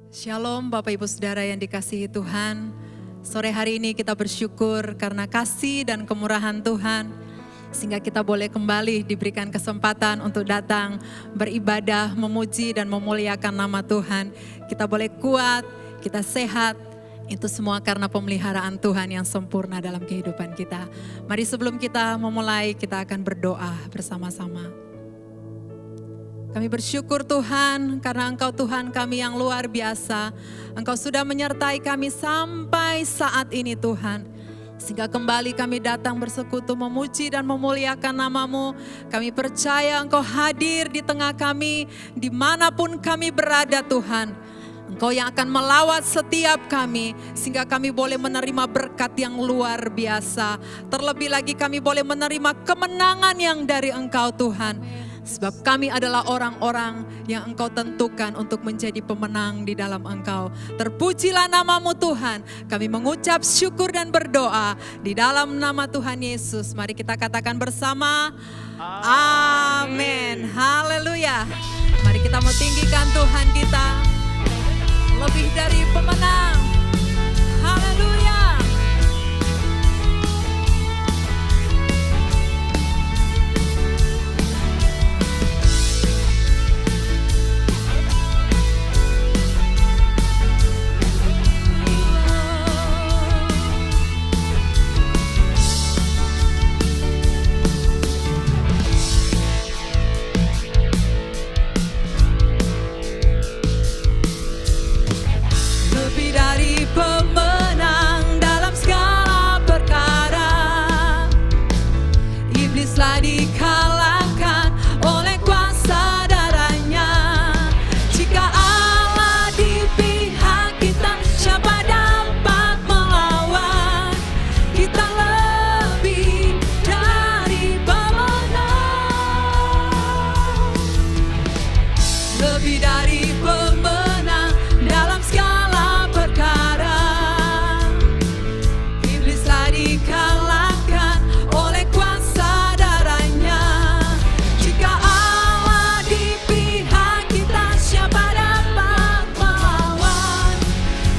Shalom Bapak Ibu Saudara yang dikasihi Tuhan. Sore hari ini kita bersyukur karena kasih dan kemurahan Tuhan, sehingga kita boleh kembali diberikan kesempatan untuk datang beribadah, memuji dan memuliakan nama Tuhan. Kita boleh kuat, kita sehat, itu semua karena pemeliharaan Tuhan yang sempurna dalam kehidupan kita. Mari sebelum kita memulai, kita akan berdoa bersama-sama. Kami bersyukur Tuhan karena Engkau Tuhan kami yang luar biasa. Engkau sudah menyertai kami sampai saat ini Tuhan. Sehingga kembali kami datang bersekutu memuji dan memuliakan nama-Mu. Kami percaya Engkau hadir di tengah kami dimanapun kami berada Tuhan. Engkau yang akan melawat setiap kami sehingga kami boleh menerima berkat yang luar biasa. Terlebih lagi kami boleh menerima kemenangan yang dari Engkau Tuhan. Sebab kami adalah orang-orang yang Engkau tentukan untuk menjadi pemenang di dalam Engkau. Terpujilah nama-Mu Tuhan. Kami mengucap syukur dan berdoa di dalam nama Tuhan Yesus. Mari kita katakan bersama, amin. Haleluya. Mari kita mau tinggikan Tuhan kita. Lebih dari pemenang. Haleluya. Pemenang dalam segala perkara, iblislah dikalahkan oleh kuasa darahnya. Jika Allah di pihak kita, siapa dapat melawan? Kita lebih dari pemenang, lebih dari pemenang dalam segala perkara. Iblislah dikalahkan oleh kuasa darahnya. Jika Allah di pihak kita, siapa dapat melawan?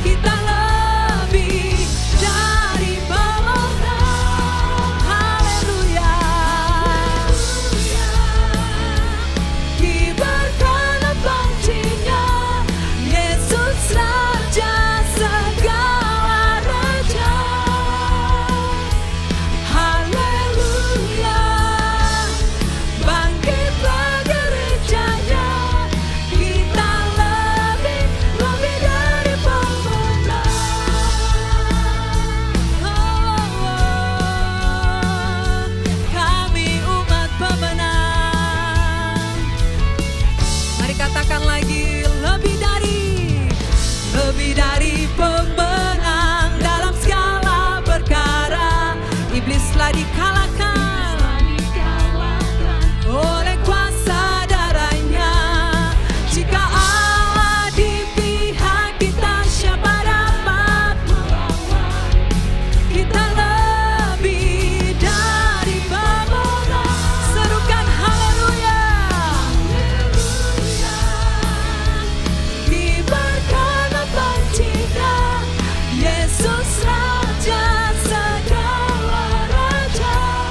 Kita lebih dari pemenang. Haleluya. Kibarkan pancinya, Yesus Raja segala raja. Haleluya. Bangkitlah gerejanya, kita lebih dari pemenang. Kami umat pemenang. Mari katakan lagi, lebih dari pemenang dalam segala perkara. Iblislah dikalahkan oleh kuasa darahnya. Jika Allah di pihak kita, siapa dapat melawan? Kita lebih dari pemenang. Serukan haleluya. Kibarkan pancinya, Yesus Raja segala raja.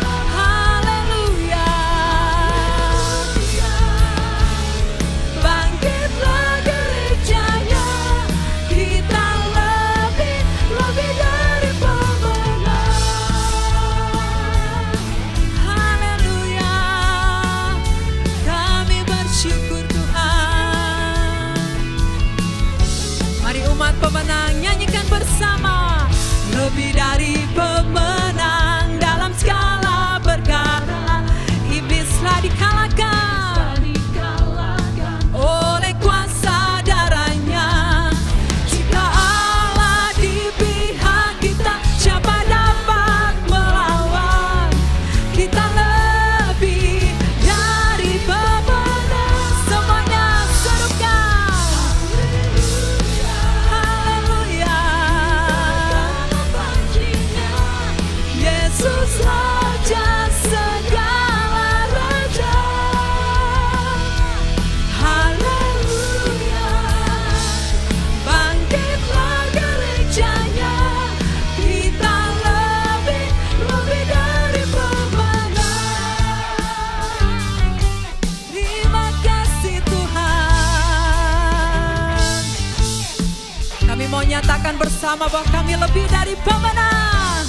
katakan bersama bahwa kami lebih dari pemenang.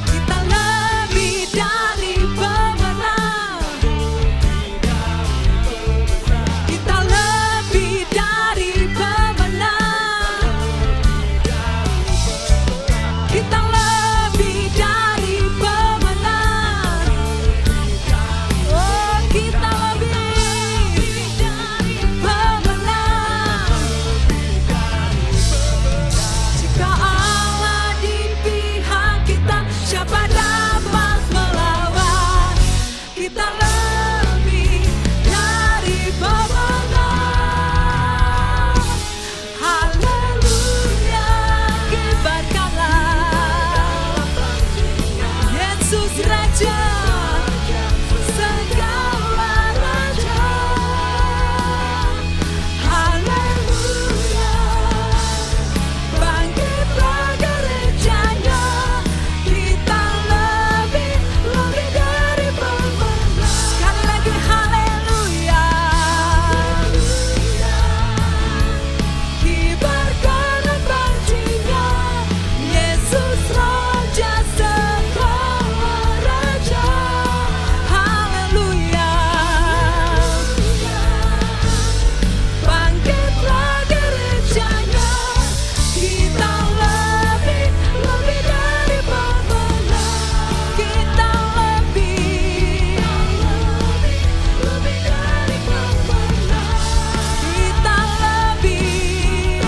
Kita lebih dari pemenang. Kita lebih dari pemenang. Kita lebih dari pemenang. Oh, kita lebih dari pemenang. Jika Allah di pihak kita, siapa dapat melawan? Kita lebih dari pemenang. Haleluya, kibarkanlah Yesus Raja, segala raja. Haleluya, bangkitlah gerejanya. Kita lebih dari pemenang. Sekali lagi haleluya. Kibarkan pancinya, Yesus Raja, segala raja. Haleluya, bangkitlah gerejanya. Kita lebih dari pemenang. Kita lebih dari pemenang. Kita lebih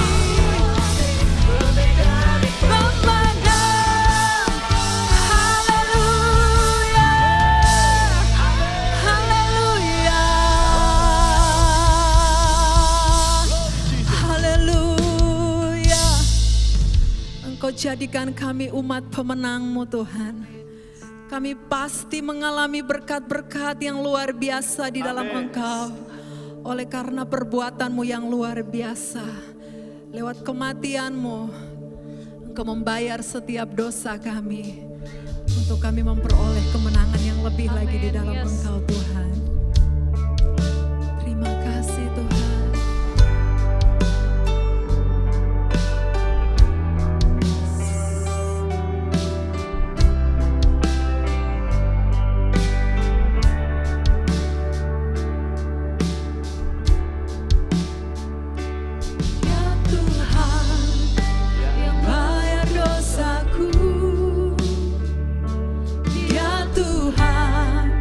dari pemenang. Haleluya, haleluya, haleluya. Engkau jadikan kami umat pemenang-Mu Tuhan. Kami pasti mengalami berkat-berkat yang luar biasa di dalam Engkau. Oleh karena perbuatan-Mu yang luar biasa. Lewat kematian-Mu, Engkau membayar setiap dosa kami. Untuk kami memperoleh kemenangan yang lebih lagi di dalam Engkau Tuhan. Terima kasih Tuhan. Ya Tuhan, yang bayar dosaku. Ya Tuhan,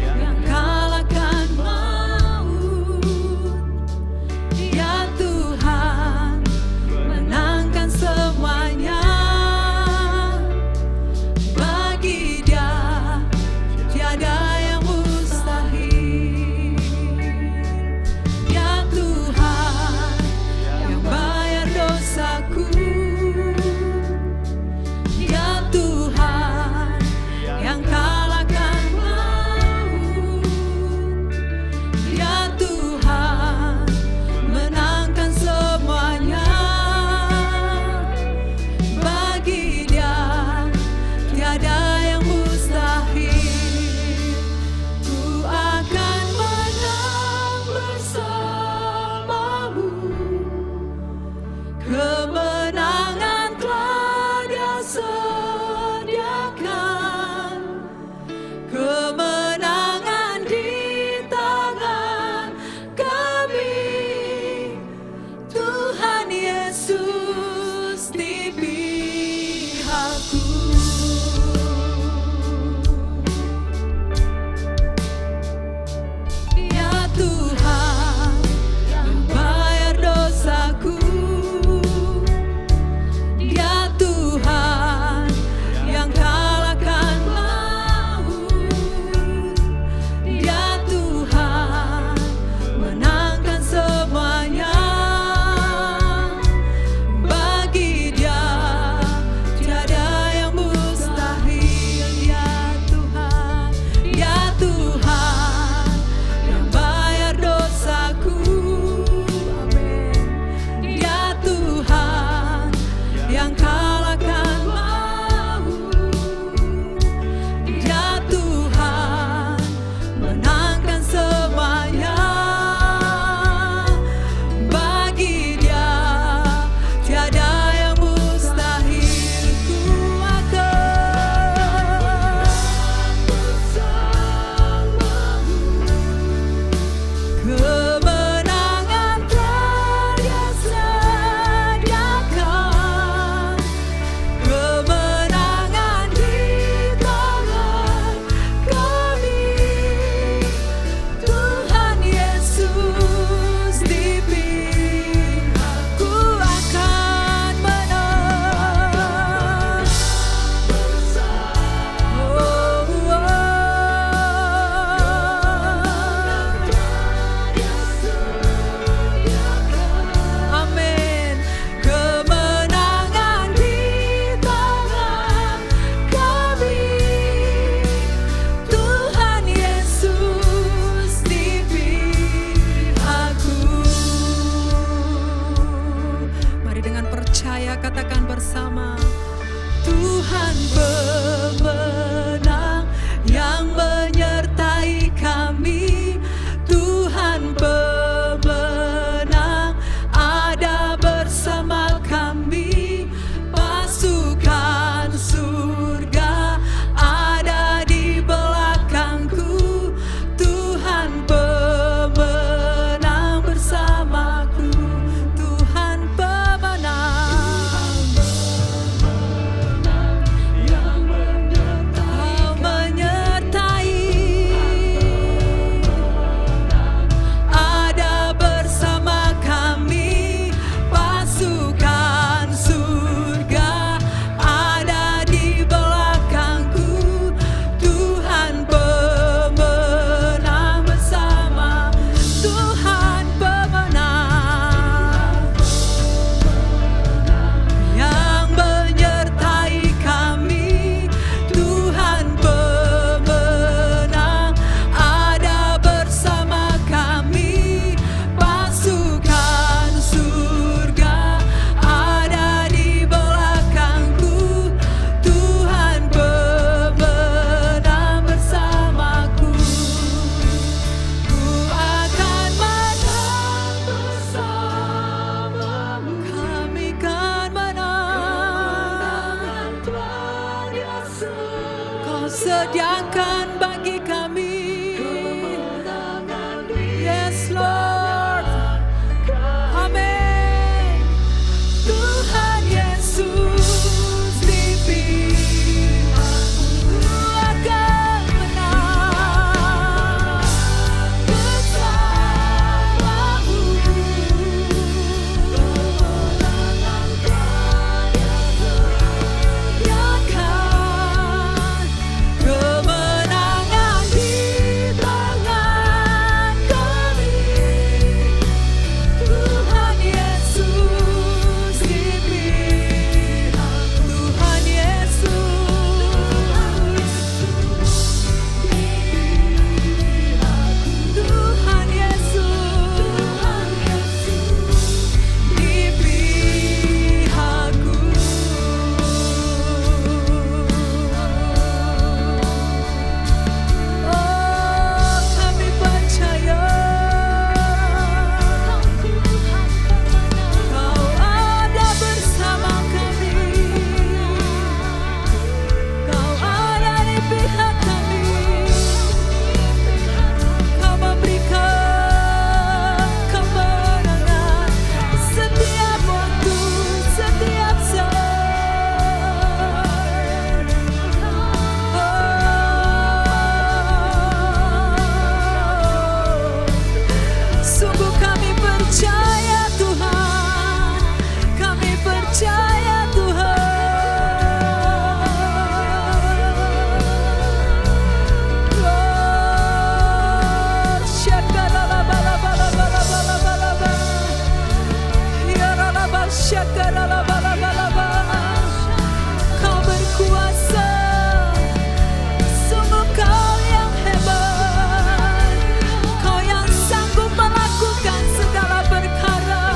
yang kalahkan maut. Ya Tuhan, menangkan semuanya. Bagi Dia tiada yang mustahil. Ya Tuhan, yang bayar dosaku. Ya Tuhan, yang kalahkan maut. Ya Tuhan, menangkan semuanya. Bagi Dia tiada sediakan bagi kami. Yes Lord, amin. Tuhan Yesus di pihakmu akan menang bersamamu. Kemenangan sediakan, kemenangan di tangan kami. Tuhan Yesus di pihak, Tuhan Yesus, Tuhan Yesus di pihakku. Oh, kami percaya Kau ada bersama kami. Kau ada di pihak kami. Kau memberikan kemenangan setiap waktu, setiap saat. Sungguh kami percaya Tuhan, kami percaya Tuhan. Oh, syakaralabalabalabalabalabalaba. Yaralaba, syakaralabalaba. Kau berkuasa, sungguh Kau yang hebat. Kau yang sanggup melakukan segala perkara.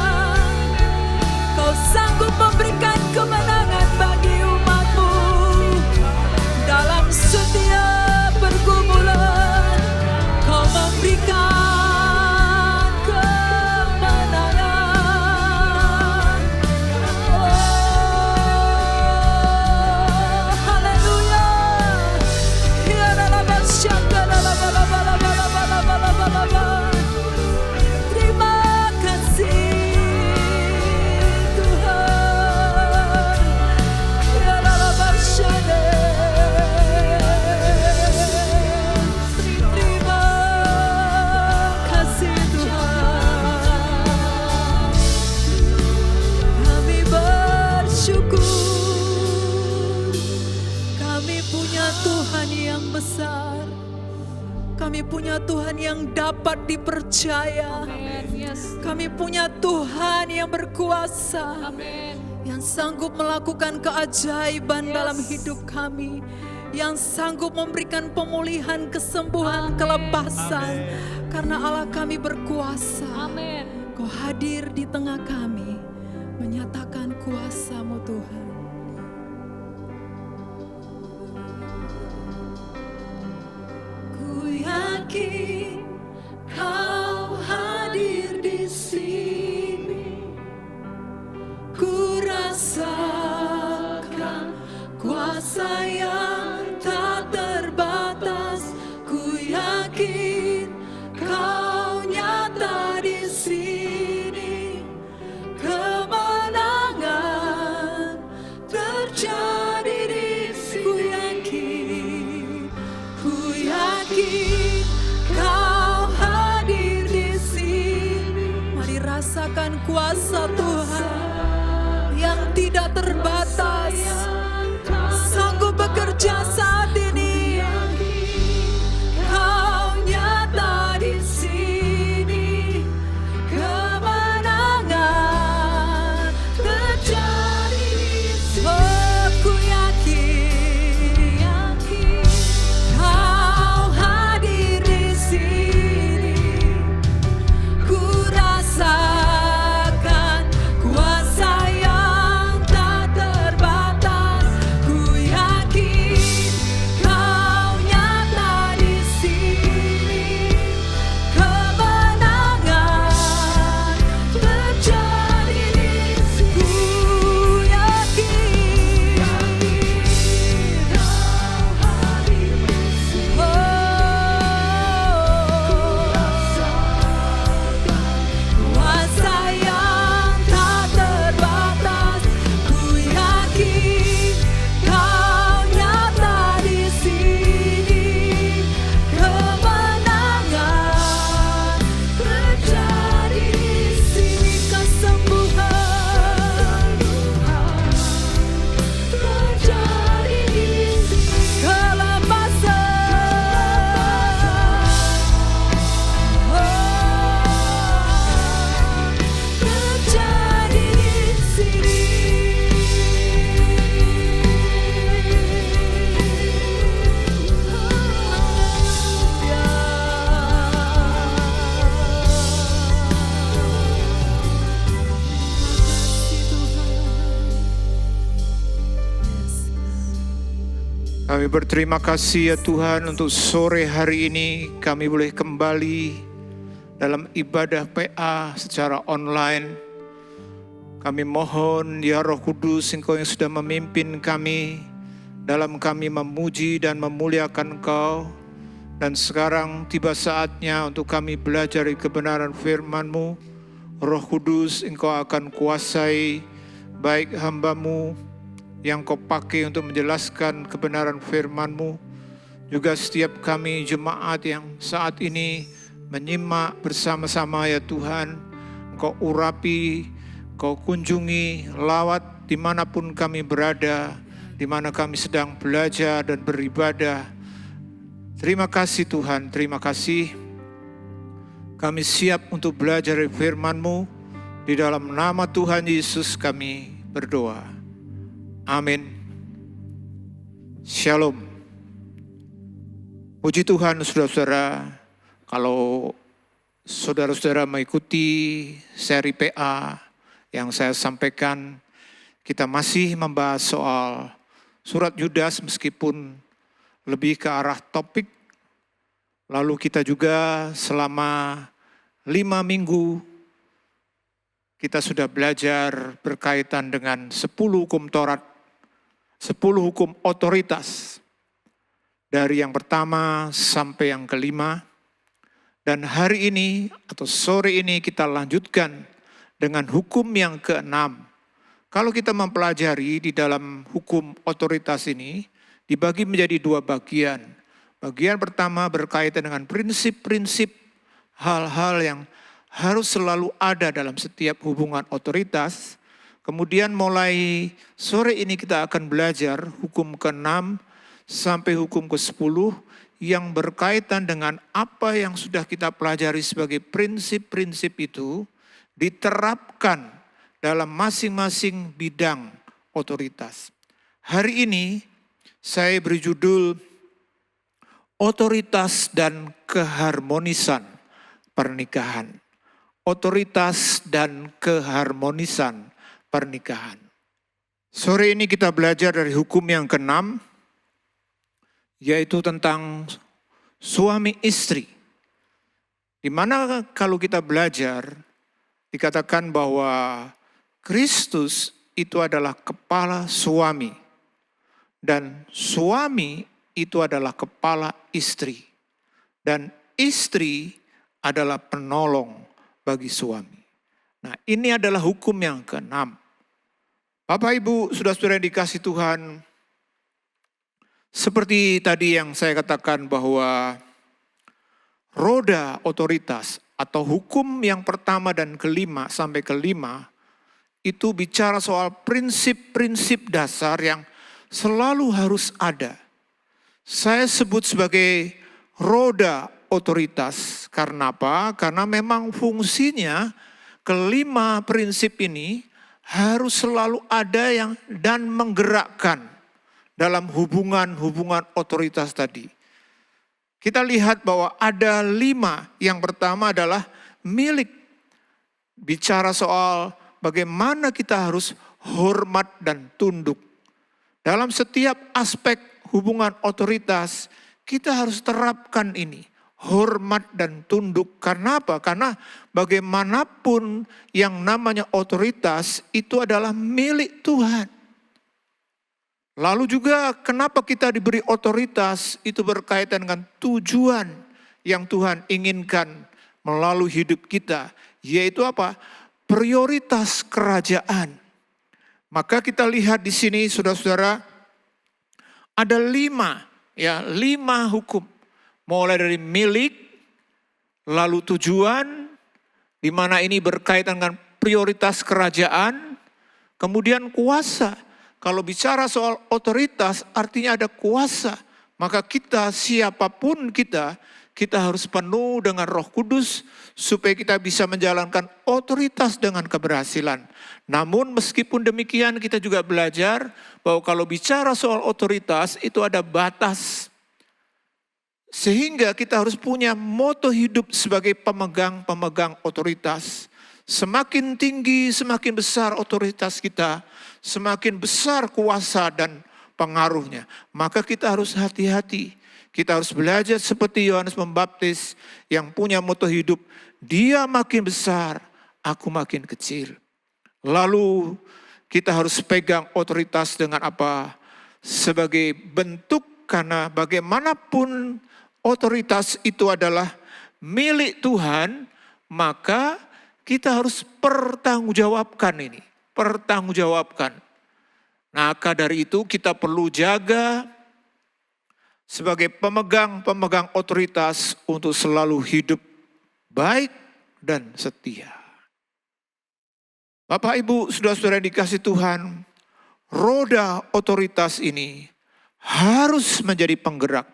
Kau sanggup memberikan kemenangan bagi umat-Mu dalam setiap pergumulan. Kau memberikan kemenangan. Oh, haleluya. Yaralaba, syakaralabalabalabalabalabalaba. Terima kasih Tuhan. Yaralaba, syade. Terima kasih Tuhan. Kami bersyukur. Kami punya Tuhan yang besar. Kami punya Tuhan yang dapat dipercaya. Kami punya Tuhan yang berkuasa, yang sanggup melakukan keajaiban dalam hidup kami, yang sanggup memberikan pemulihan, kesembuhan, kelepasan. Karena Allah kami berkuasa. Kau hadir di tengah kami, menyatakan kuasa-Mu Tuhan. Ku yakin Kau hadir di sini. Ku rasakan kuasa yang tak terbatas. Ku yakin Kau nyata di sini. Kemenangan terjadi di sini. Ku yakin Kau Kami berterima kasih ya Tuhan untuk sore hari ini kami boleh kembali dalam ibadah PA secara online. Kami mohon ya Roh Kudus, Engkau yang sudah memimpin kami dalam kami memuji dan memuliakan Engkau. Dan sekarang tiba saatnya untuk kami belajar kebenaran firman-Mu. Roh Kudus, Engkau akan kuasai baik hamba-Mu yang Kau pakai untuk menjelaskan kebenaran firman-Mu, juga setiap kami jemaat yang saat ini menyimak bersama-sama ya Tuhan. Engkau urapi, Kau kunjungi, lawat dimanapun kami berada, di mana kami sedang belajar dan beribadah. Terima kasih Tuhan, terima kasih. Kami siap untuk belajar firman-Mu. Di dalam nama Tuhan Yesus kami berdoa. Amin. Shalom. Puji Tuhan saudara-saudara, kalau saudara-saudara mengikuti seri PA yang saya sampaikan, kita masih membahas soal surat Yudas meskipun lebih ke arah topik. Lalu kita juga selama 5 minggu kita sudah belajar berkaitan dengan 10 hukum Taurat, 10 hukum otoritas. Dari yang pertama sampai yang kelima. Dan hari ini atau sore ini kita lanjutkan dengan hukum yang keenam. Kalau kita mempelajari di dalam hukum otoritas ini, dibagi menjadi 2 bagian. Bagian pertama berkaitan dengan prinsip-prinsip hal-hal yang harus selalu ada dalam setiap hubungan otoritas. Kemudian mulai sore ini kita akan belajar hukum ke-6 sampai hukum ke-10 yang berkaitan dengan apa yang sudah kita pelajari sebagai prinsip-prinsip itu diterapkan dalam masing-masing bidang otoritas. Hari ini saya beri judul Otoritas dan Keharmonisan Pernikahan. Otoritas dan keharmonisan pernikahan. Sore ini kita belajar dari hukum yang ke-6, yaitu tentang suami istri. Di mana kalau kita belajar, dikatakan bahwa Kristus itu adalah kepala suami. Dan suami itu adalah kepala istri. Dan istri adalah penolong bagi suami. Nah, ini adalah hukum yang ke-6. Bapak Ibu, saudara-saudara yang dikasih Tuhan, seperti tadi yang saya katakan bahwa roda otoritas atau hukum yang pertama dan kelima sampai kelima itu bicara soal prinsip-prinsip dasar yang selalu harus ada. Saya sebut sebagai roda otoritas. Karena apa? Karena memang fungsinya kelima prinsip ini harus selalu ada yang dan menggerakkan dalam hubungan-hubungan otoritas tadi. Kita lihat bahwa ada 5. Yang pertama adalah milik. Bicara soal bagaimana kita harus hormat dan tunduk. Dalam setiap aspek hubungan otoritas, kita harus terapkan ini. Hormat dan tunduk. Karena apa? Karena bagaimanapun yang namanya otoritas itu adalah milik Tuhan. Lalu juga kenapa kita diberi otoritas itu berkaitan dengan tujuan yang Tuhan inginkan melalui hidup kita. Yaitu apa? Prioritas kerajaan. Maka kita lihat di sini saudara-saudara ada 5 hukum. Mulai dari milik, lalu tujuan, di mana ini berkaitan dengan prioritas kerajaan, kemudian kuasa. Kalau bicara soal otoritas artinya ada kuasa. Maka kita siapapun kita harus penuh dengan Roh Kudus supaya kita bisa menjalankan otoritas dengan keberhasilan. Namun meskipun demikian kita juga belajar bahwa kalau bicara soal otoritas itu ada batas. Sehingga kita harus punya moto hidup sebagai pemegang otoritas. Semakin tinggi, semakin besar otoritas kita, semakin besar kuasa dan pengaruhnya. Maka kita harus hati-hati. Kita harus belajar seperti Yohanes Pembaptis yang punya moto hidup, dia makin besar, aku makin kecil. Lalu kita harus pegang otoritas dengan apa? Sebagai bentuk, karena bagaimanapun otoritas itu adalah milik Tuhan, maka kita harus pertanggungjawabkan ini. Pertanggungjawabkan. Maka dari itu kita perlu jaga sebagai pemegang otoritas untuk selalu hidup baik dan setia. Bapak, Ibu, saudara-saudara yang dikasihi Tuhan, roda otoritas ini harus menjadi penggerak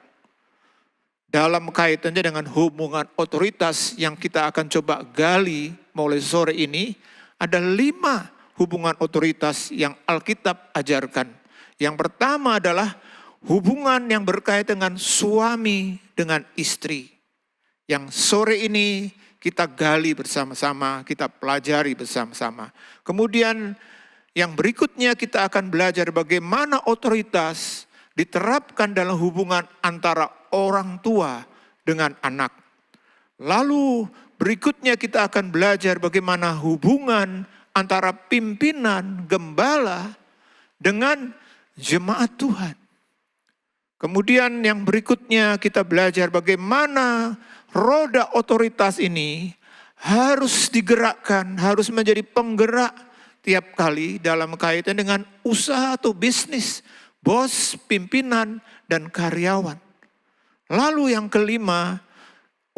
dalam kaitannya dengan hubungan otoritas yang kita akan coba gali mulai sore ini. Ada 5 hubungan otoritas yang Alkitab ajarkan. Yang pertama adalah hubungan yang berkaitan dengan suami dengan istri. Yang sore ini kita gali bersama-sama, kita pelajari bersama-sama. Kemudian yang berikutnya kita akan belajar bagaimana otoritas diterapkan dalam hubungan antara orang tua dengan anak. Lalu berikutnya kita akan belajar bagaimana hubungan antara pimpinan, gembala dengan jemaat Tuhan. Kemudian yang berikutnya kita belajar bagaimana roda otoritas ini harus digerakkan, harus menjadi penggerak tiap kali dalam kaitan dengan usaha atau bisnis, bos, pimpinan, dan karyawan. Lalu yang kelima,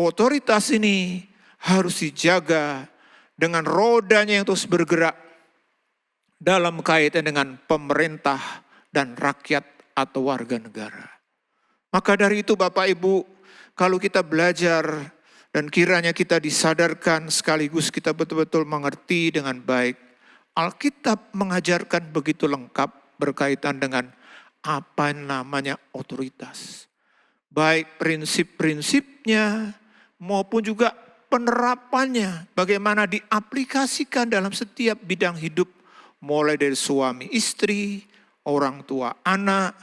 otoritas ini harus dijaga dengan rodanya yang terus bergerak dalam kaitan dengan pemerintah dan rakyat atau warga negara. Maka dari itu Bapak Ibu, kalau kita belajar dan kiranya kita disadarkan sekaligus kita betul-betul mengerti dengan baik, Alkitab mengajarkan begitu lengkap berkaitan dengan apa namanya otoritas. Baik prinsip-prinsipnya maupun juga penerapannya, bagaimana diaplikasikan dalam setiap bidang hidup, mulai dari suami istri, orang tua anak,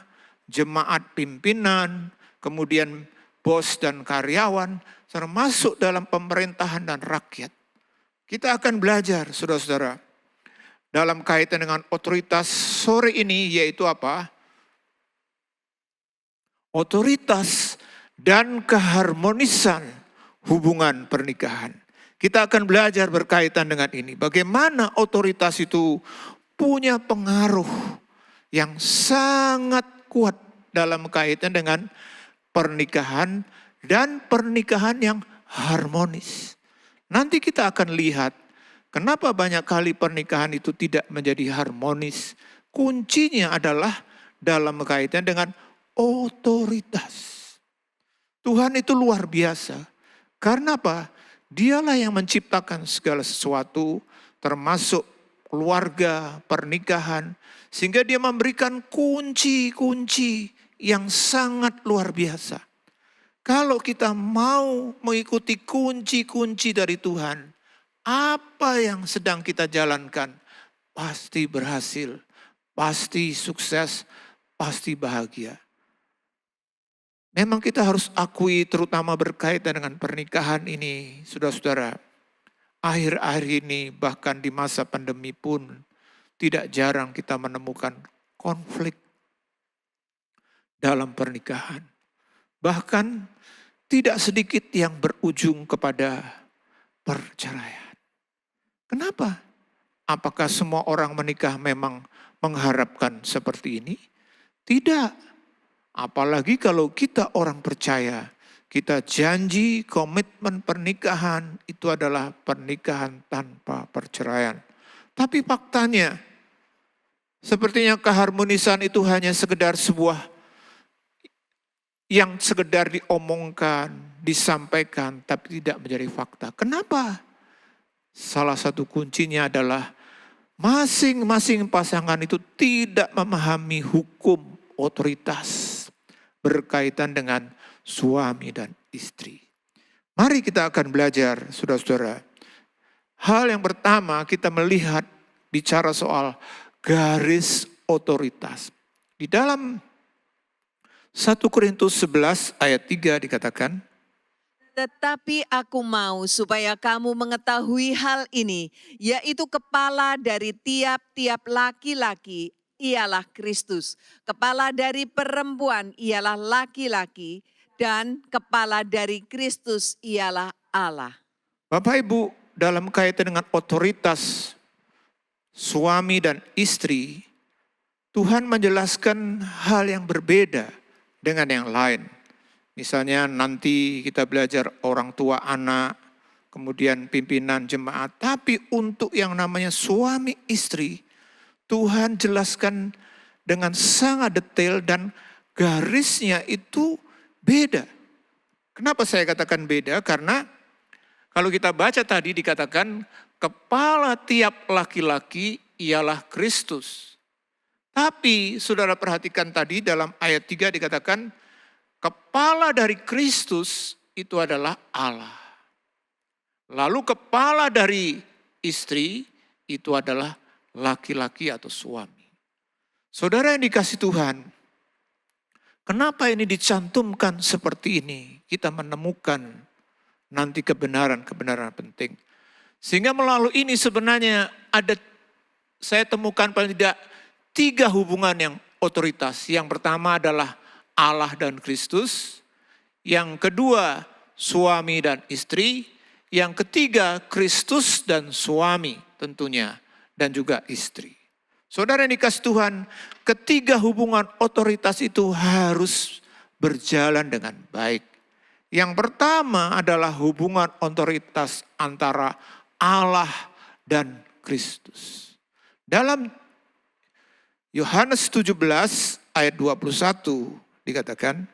jemaat pimpinan, kemudian bos dan karyawan, termasuk dalam pemerintahan dan rakyat. Kita akan belajar, saudara-saudara, dalam kaitan dengan otoritas sore ini, yaitu apa? Otoritas dan keharmonisan hubungan pernikahan. Kita akan belajar berkaitan dengan ini. Bagaimana otoritas itu punya pengaruh yang sangat kuat dalam kaitan dengan pernikahan dan pernikahan yang harmonis. Nanti kita akan lihat kenapa banyak kali pernikahan itu tidak menjadi harmonis. Kuncinya adalah dalam kaitan dengan otoritas. Tuhan itu luar biasa. Karena apa? Dialah yang menciptakan segala sesuatu, termasuk keluarga, pernikahan, sehingga dia memberikan kunci-kunci yang sangat luar biasa. Kalau kita mau mengikuti kunci-kunci dari Tuhan, apa yang sedang kita jalankan pasti berhasil, pasti sukses, pasti bahagia. Memang kita harus akui terutama berkaitan dengan pernikahan ini, saudara-saudara. Akhir-akhir ini bahkan di masa pandemi pun tidak jarang kita menemukan konflik dalam pernikahan. Bahkan tidak sedikit yang berujung kepada perceraian. Kenapa? Apakah semua orang menikah memang mengharapkan seperti ini? Tidak. Apalagi kalau kita orang percaya, kita janji komitmen pernikahan itu adalah pernikahan tanpa perceraian. Tapi faktanya, sepertinya keharmonisan itu hanya sekedar sebuah yang sekedar diomongkan, disampaikan, tapi tidak menjadi fakta. Kenapa? Salah satu kuncinya adalah masing-masing pasangan itu tidak memahami hukum otoritas berkaitan dengan suami dan istri. Mari kita akan belajar, saudara-saudara. Hal yang pertama kita melihat bicara soal garis otoritas. Di dalam 1 Korintus 11 ayat 3 dikatakan, Tetapi aku mau supaya kamu mengetahui hal ini, yaitu kepala dari tiap-tiap laki-laki ialah Kristus. Kepala dari perempuan ialah laki-laki, dan kepala dari Kristus ialah Allah. Bapak Ibu, dalam kaitan dengan otoritas suami dan istri, Tuhan menjelaskan hal yang berbeda dengan yang lain. Misalnya nanti kita belajar orang tua anak, kemudian pimpinan jemaat. Tapi untuk yang namanya suami istri, Tuhan jelaskan dengan sangat detail dan garisnya itu beda. Kenapa saya katakan beda? Karena kalau kita baca tadi dikatakan kepala tiap laki-laki ialah Kristus. Tapi saudara perhatikan tadi dalam ayat 3 dikatakan kepala dari Kristus itu adalah Allah. Lalu kepala dari istri itu adalah laki-laki atau suami. Saudara yang dikasih Tuhan, kenapa ini dicantumkan seperti ini? Kita menemukan nanti kebenaran-kebenaran penting. Sehingga melalui ini sebenarnya saya temukan paling tidak 3 hubungan yang otoritas. Yang pertama adalah Allah dan Kristus. Yang kedua suami dan istri. Yang ketiga Kristus dan suami tentunya. Dan juga istri. Saudara yang dikasih Tuhan, ketiga hubungan otoritas itu harus berjalan dengan baik. Yang pertama adalah hubungan otoritas antara Allah dan Kristus. Dalam Yohanes 17 ayat 21 dikatakan,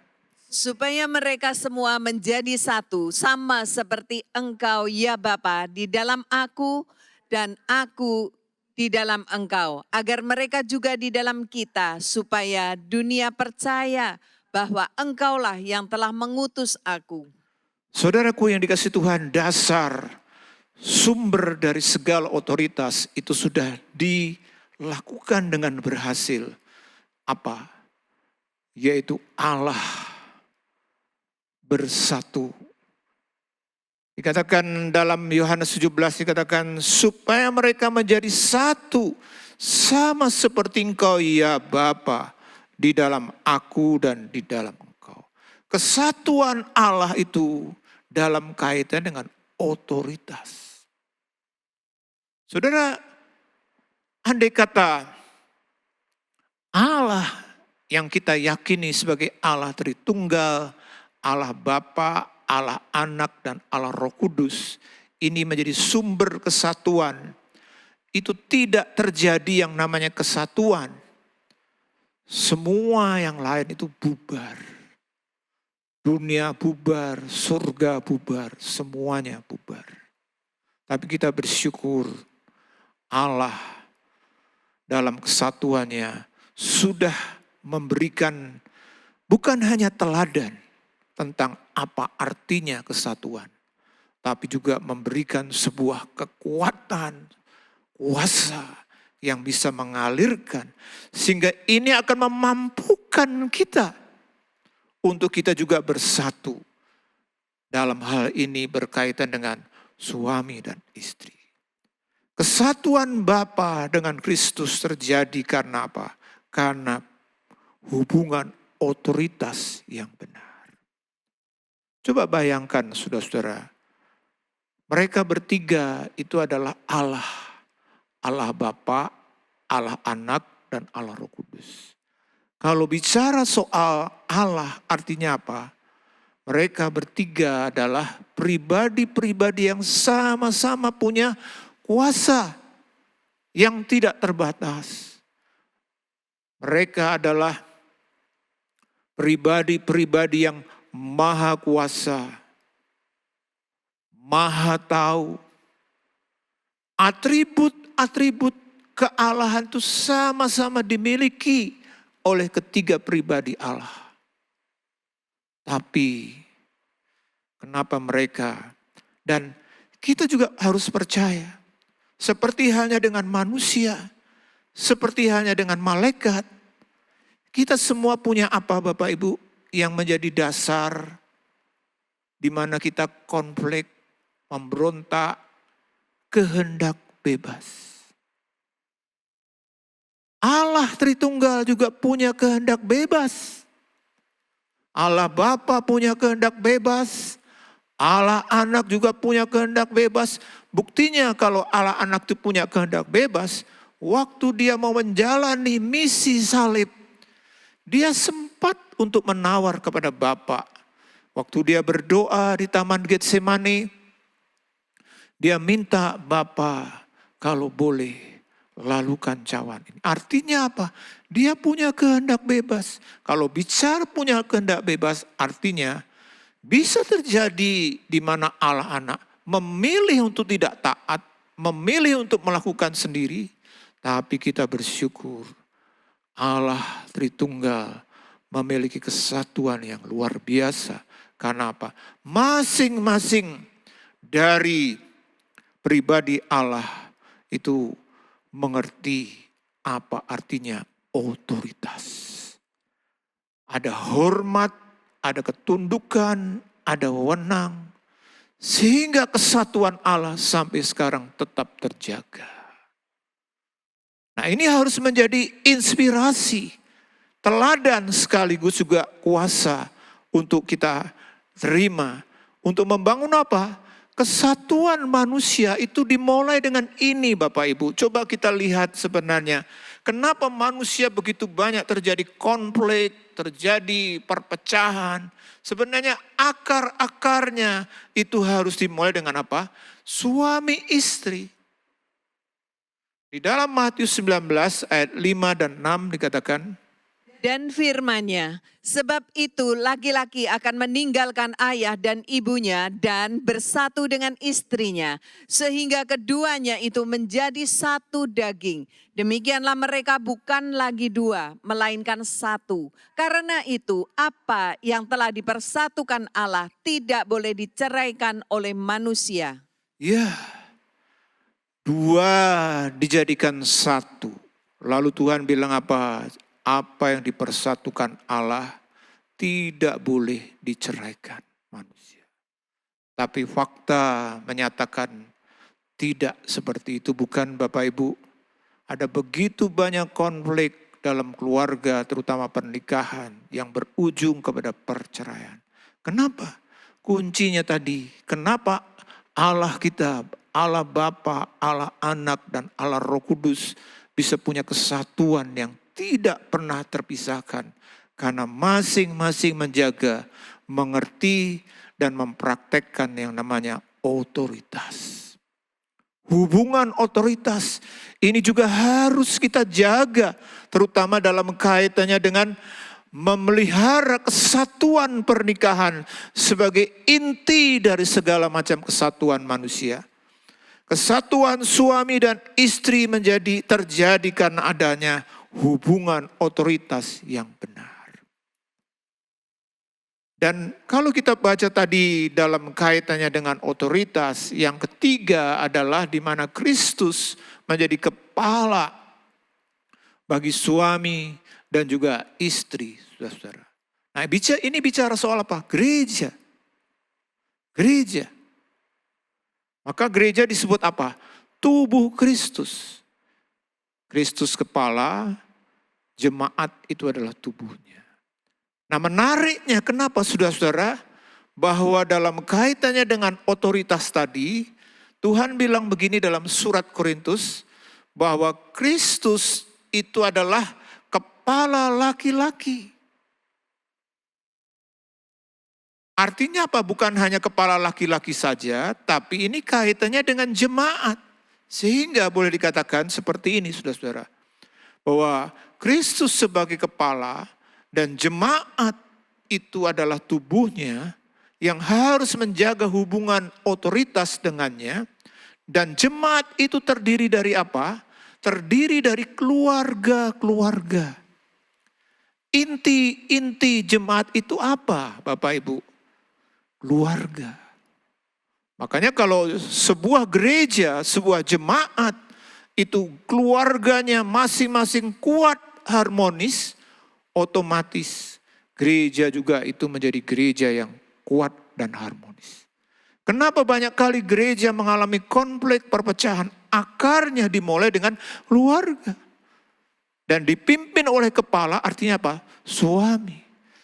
Supaya mereka semua menjadi satu, sama seperti Engkau ya Bapa di dalam aku dan aku di dalam Engkau. Agar mereka juga di dalam kita, supaya dunia percaya bahwa Engkaulah yang telah mengutus aku. saudaraku yang dikasih Tuhan, dasar sumber dari segala otoritas itu sudah dilakukan dengan berhasil. Apa? Yaitu Allah bersatu. Dikatakan dalam Yohanes 17 dikatakan supaya mereka menjadi satu sama seperti Engkau ya Bapa di dalam aku dan di dalam Engkau. Kesatuan Allah itu dalam kaitan dengan otoritas. Saudara, andai kata Allah yang kita yakini sebagai Allah Tritunggal, Allah Bapa, Allah Anak, dan Allah Roh Kudus, ini menjadi sumber kesatuan. Itu tidak terjadi yang namanya kesatuan. Semua yang lain itu bubar. Dunia bubar, surga bubar, semuanya bubar. Tapi kita bersyukur Allah dalam kesatuannya sudah memberikan bukan hanya teladan tentang apa artinya kesatuan, tapi juga memberikan sebuah kekuatan, kuasa yang bisa mengalirkan, sehingga ini akan memampukan kita untuk kita juga bersatu. Dalam hal ini berkaitan dengan suami dan istri. Kesatuan Bapa dengan Kristus terjadi karena apa? Karena hubungan otoritas yang benar. Coba bayangkan saudara-saudara, mereka bertiga itu adalah Allah. Allah Bapa, Allah Anak, dan Allah Roh Kudus. Kalau bicara soal Allah artinya apa? Mereka bertiga adalah pribadi-pribadi yang sama-sama punya kuasa yang tidak terbatas. Mereka adalah pribadi-pribadi yang maha kuasa, maha tahu. Atribut-atribut kealahan itu sama-sama dimiliki oleh ketiga pribadi Allah. Tapi kenapa mereka, dan kita juga harus percaya, seperti halnya dengan manusia, seperti halnya dengan malaikat, Kita semua punya apa Bapak Ibu yang menjadi dasar di mana kita konflik, memberontak, kehendak bebas. Allah Tritunggal juga punya kehendak bebas. Allah Bapa punya kehendak bebas. Allah Anak juga punya kehendak bebas. Buktinya kalau Allah Anak itu punya kehendak bebas, waktu dia mau menjalani misi salib, dia sempat untuk menawar kepada Bapa. Waktu dia berdoa di Taman Getsemani, dia minta, Bapa kalau boleh lalukan cawan ini. Artinya apa? Dia punya kehendak bebas. Kalau bicara punya kehendak bebas, artinya bisa terjadi di mana Allah Anak memilih untuk tidak taat, memilih untuk melakukan sendiri. Tapi kita bersyukur Allah Tritunggal memiliki kesatuan yang luar biasa. Karena apa? Masing-masing dari pribadi Allah itu mengerti apa artinya otoritas. Ada hormat, ada ketundukan, ada wewenang. Sehingga kesatuan Allah sampai sekarang tetap terjaga. Nah, ini harus menjadi inspirasi, teladan sekaligus juga kuasa untuk kita terima. Untuk membangun apa? Kesatuan manusia itu dimulai dengan ini Bapak Ibu. Coba kita lihat sebenarnya. Kenapa manusia begitu banyak terjadi konflik, terjadi perpecahan. Sebenarnya akar-akarnya itu harus dimulai dengan apa? Suami istri. Di dalam Matius 19 ayat 5 dan 6 dikatakan, Dan firman-Nya, sebab itu laki-laki akan meninggalkan ayah dan ibunya dan bersatu dengan istrinya, sehingga keduanya itu menjadi satu daging. Demikianlah mereka bukan lagi dua, melainkan satu. Karena itu apa yang telah dipersatukan Allah tidak boleh diceraikan oleh manusia. ya, dua dijadikan satu. Lalu Tuhan bilang apa? Apa yang dipersatukan Allah tidak boleh diceraikan manusia. Tapi fakta menyatakan tidak seperti itu, bukan Bapak Ibu. Ada begitu banyak konflik dalam keluarga, terutama pernikahan, yang berujung kepada perceraian. Kenapa? Kuncinya tadi, kenapa Allah kita, Allah Bapa, Allah Anak, dan Allah Roh Kudus bisa punya kesatuan yang tidak pernah terpisahkan. Karena masing-masing menjaga, mengerti, dan mempraktekkan yang namanya otoritas. Hubungan otoritas ini juga harus kita jaga. Terutama dalam kaitannya dengan memelihara kesatuan pernikahan sebagai inti dari segala macam kesatuan manusia. Kesatuan suami dan istri terjadi karena adanya hubungan otoritas yang benar. Dan kalau kita baca tadi dalam kaitannya dengan otoritas, yang ketiga adalah di mana Kristus menjadi kepala bagi suami dan juga istri, saudara-saudara. Nah, ini bicara soal apa? Gereja. Gereja. Maka gereja disebut apa? Tubuh Kristus. Kristus kepala, jemaat itu adalah tubuhnya. Nah, menariknya kenapa saudara-saudara? Bahwa dalam kaitannya dengan otoritas tadi, Tuhan bilang begini dalam surat Korintus, bahwa Kristus itu adalah kepala laki-laki. Artinya apa? Bukan hanya kepala laki-laki saja, tapi ini kaitannya dengan jemaat. Sehingga boleh dikatakan seperti ini saudara-saudara. Bahwa Kristus sebagai kepala dan jemaat itu adalah tubuhnya yang harus menjaga hubungan otoritas dengannya. Dan jemaat itu terdiri dari apa? Terdiri dari keluarga-keluarga. Inti jemaat itu apa Bapak Ibu? Keluarga. Makanya kalau sebuah gereja, sebuah jemaat itu keluarganya masing-masing kuat, harmonis, otomatis gereja juga itu menjadi gereja yang kuat dan harmonis. Kenapa banyak kali gereja mengalami konflik perpecahan? Akarnya dimulai dengan keluarga. Dan dipimpin oleh kepala, artinya apa? Suami.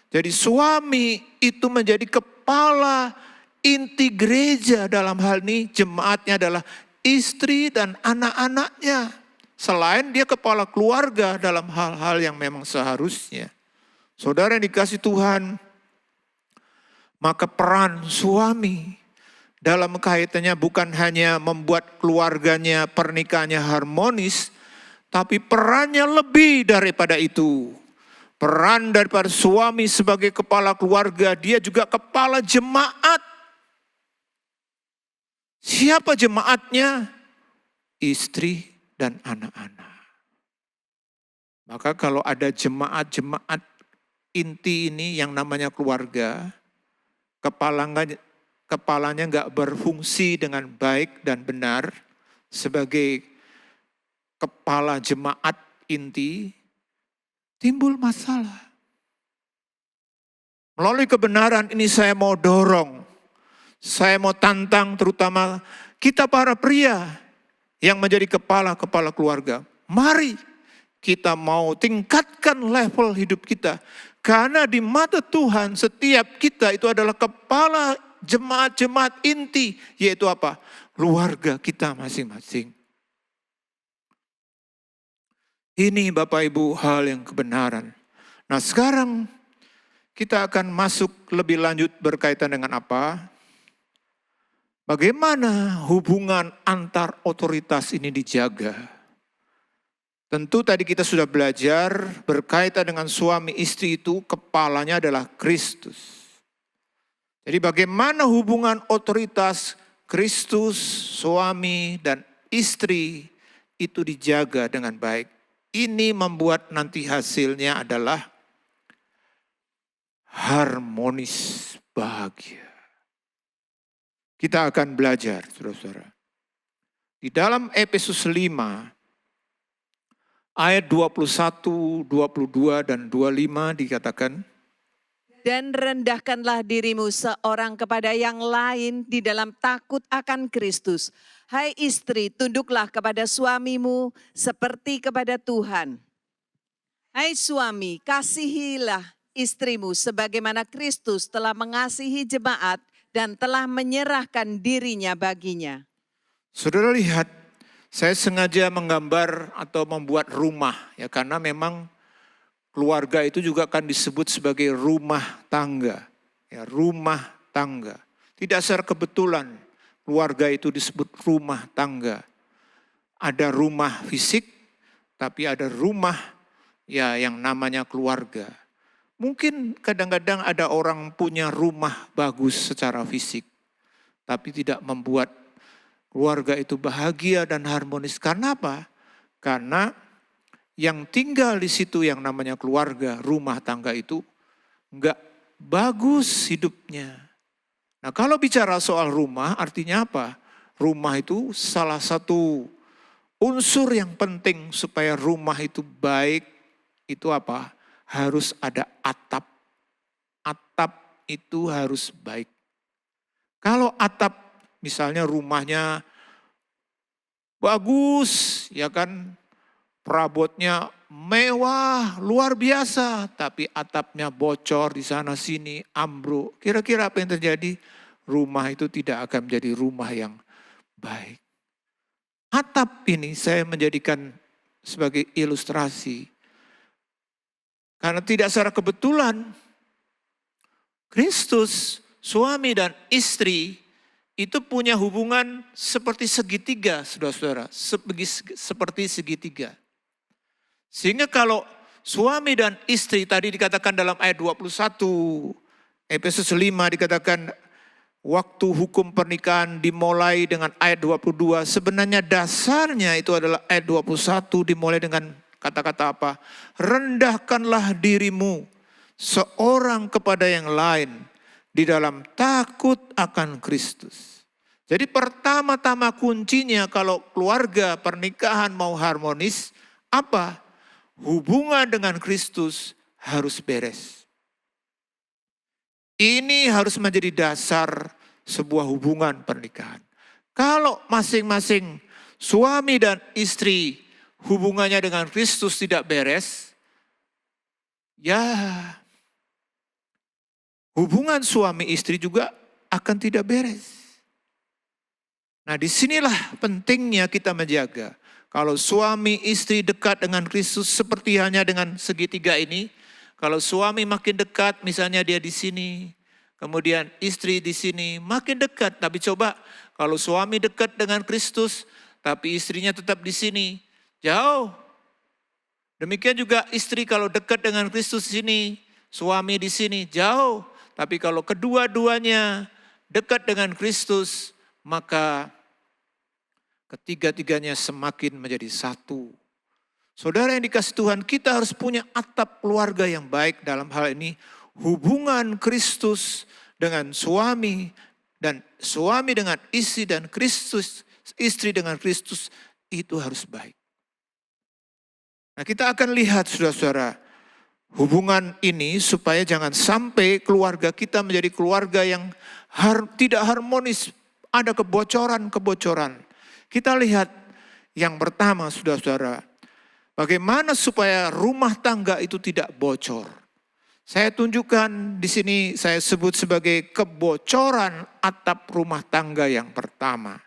Jadi suami itu menjadi kepala inti gereja, dalam hal ini jemaatnya adalah istri dan anak-anaknya. Selain dia kepala keluarga dalam hal-hal yang memang seharusnya. Saudara yang dikasih Tuhan, maka peran suami dalam kaitannya bukan hanya membuat keluarganya, pernikahannya harmonis, tapi perannya lebih daripada itu. Peran daripada suami sebagai kepala keluarga, dia juga kepala jemaat. Siapa jemaatnya? Istri dan anak-anak. Maka kalau ada jemaat-jemaat inti ini yang namanya keluarga, kepalanya nggak berfungsi dengan baik dan benar sebagai kepala jemaat inti, timbul masalah. Melalui kebenaran ini saya mau dorong, saya mau tantang terutama kita para pria yang menjadi kepala-kepala keluarga. Mari kita mau tingkatkan level hidup kita. Karena di mata Tuhan setiap kita itu adalah kepala jemaat-jemaat inti. Yaitu apa? Keluarga kita masing-masing. Ini Bapak Ibu hal yang kebenaran. Nah sekarang kita akan masuk lebih lanjut berkaitan dengan apa? Bagaimana hubungan antar otoritas ini dijaga? Tentu tadi kita sudah belajar berkaitan dengan suami istri itu kepalanya adalah Kristus. Jadi bagaimana hubungan otoritas Kristus, suami dan istri itu dijaga dengan baik. Ini membuat nanti hasilnya adalah harmonis, bahagia. Kita akan belajar, saudara-saudara. Di dalam Efesus 5, ayat 21, 22, dan 25 dikatakan, Dan rendahkanlah dirimu seorang kepada yang lain di dalam takut akan Kristus. Hai istri, tunduklah kepada suamimu seperti kepada Tuhan. Hai suami, kasihilah istrimu sebagaimana Kristus telah mengasihi jemaat dan telah menyerahkan dirinya baginya. Saudara lihat, saya sengaja menggambar atau membuat rumah ya karena memang keluarga itu juga akan disebut sebagai rumah tangga. Ya, rumah tangga. Tidak secara kebetulan keluarga itu disebut rumah tangga. Ada rumah fisik, tapi ada rumah ya yang namanya keluarga. Mungkin kadang-kadang ada orang punya rumah bagus secara fisik, tapi tidak membuat keluarga itu bahagia dan harmonis. Karena apa? Karena yang tinggal di situ yang namanya keluarga, rumah tangga itu enggak bagus hidupnya. Nah kalau bicara soal rumah artinya apa? Rumah itu salah satu unsur yang penting supaya rumah itu baik, itu apa? Harus ada atap. Atap itu harus baik. Kalau atap misalnya rumahnya bagus, ya kan, perabotnya mewah, luar biasa, tapi atapnya bocor di sana sini, ambruk. Kira-kira apa yang terjadi? Rumah itu tidak akan menjadi rumah yang baik. Atap ini saya menjadikan sebagai ilustrasi. Karena tidak secara kebetulan, Kristus, suami dan istri, itu punya hubungan seperti segitiga, saudara-saudara. Seperti segitiga. Sehingga kalau suami dan istri tadi dikatakan dalam ayat 21, Efesus 5 dikatakan waktu hukum pernikahan dimulai dengan ayat 22. Sebenarnya dasarnya itu adalah ayat 21 dimulai dengan kata-kata apa? Rendahkanlah dirimu seorang kepada yang lain di dalam takut akan Kristus. Jadi pertama-tama kuncinya kalau keluarga pernikahan mau harmonis, apa? Hubungan dengan Kristus harus beres. Ini harus menjadi dasar sebuah hubungan pernikahan. Kalau masing-masing suami dan istri hubungannya dengan Kristus tidak beres, ya hubungan suami istri juga akan tidak beres. Nah, disinilah pentingnya kita menjaga. Kalau suami istri dekat dengan Kristus seperti halnya dengan segitiga ini, kalau suami makin dekat, misalnya dia di sini, kemudian istri di sini, makin dekat. Tapi coba kalau suami dekat dengan Kristus, tapi istrinya tetap di sini, jauh. Demikian juga istri kalau dekat dengan Kristus di sini, suami di sini, jauh. Tapi kalau kedua-duanya dekat dengan Kristus, maka ketiga-tiganya semakin menjadi satu. Saudara yang dikasih Tuhan, kita harus punya atap keluarga yang baik dalam hal ini. Hubungan Kristus dengan suami dan suami dengan istri dan Kristus, istri dengan Kristus itu harus baik. Nah, kita akan lihat saudara-saudara hubungan ini supaya jangan sampai keluarga kita menjadi keluarga yang tidak harmonis, ada kebocoran-kebocoran. Kita lihat yang pertama saudara-saudara, bagaimana supaya rumah tangga itu tidak bocor. Saya tunjukkan di sini, saya sebut sebagai kebocoran atap rumah tangga yang pertama.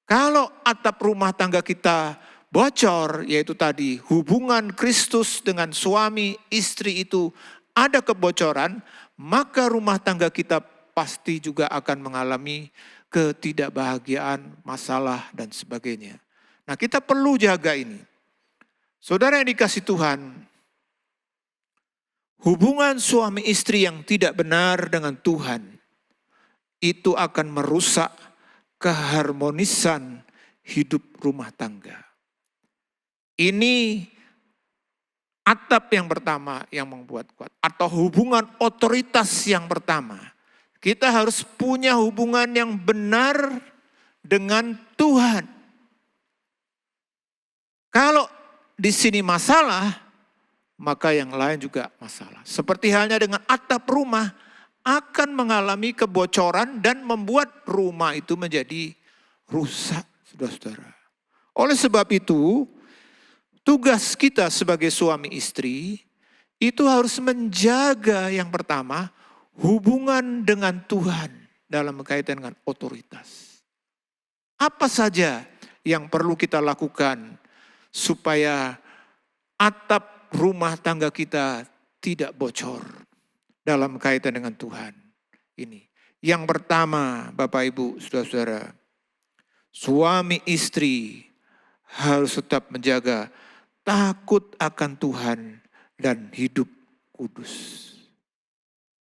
Kalau atap rumah tangga kita bocor, yaitu tadi hubungan Kristus dengan suami istri itu ada kebocoran, maka rumah tangga kita pasti juga akan mengalami ketidakbahagiaan, masalah dan sebagainya. Nah, kita perlu jaga ini. Saudara yang dikasih Tuhan, hubungan suami istri yang tidak benar dengan Tuhan itu akan merusak keharmonisan hidup rumah tangga. Ini atap yang pertama yang membuat kuat, atau hubungan otoritas yang pertama. Kita harus punya hubungan yang benar dengan Tuhan. Kalau di sini masalah, maka yang lain juga masalah. Seperti halnya dengan atap rumah, akan mengalami kebocoran dan membuat rumah itu menjadi rusak, saudara-saudara. Oleh sebab itu, tugas kita sebagai suami istri itu harus menjaga yang pertama, hubungan dengan Tuhan dalam kaitan dengan otoritas. Apa saja yang perlu kita lakukan supaya atap rumah tangga kita tidak bocor dalam kaitan dengan Tuhan ini. Yang pertama, Bapak Ibu, saudara-saudara, suami istri harus tetap menjaga takut akan Tuhan dan hidup kudus.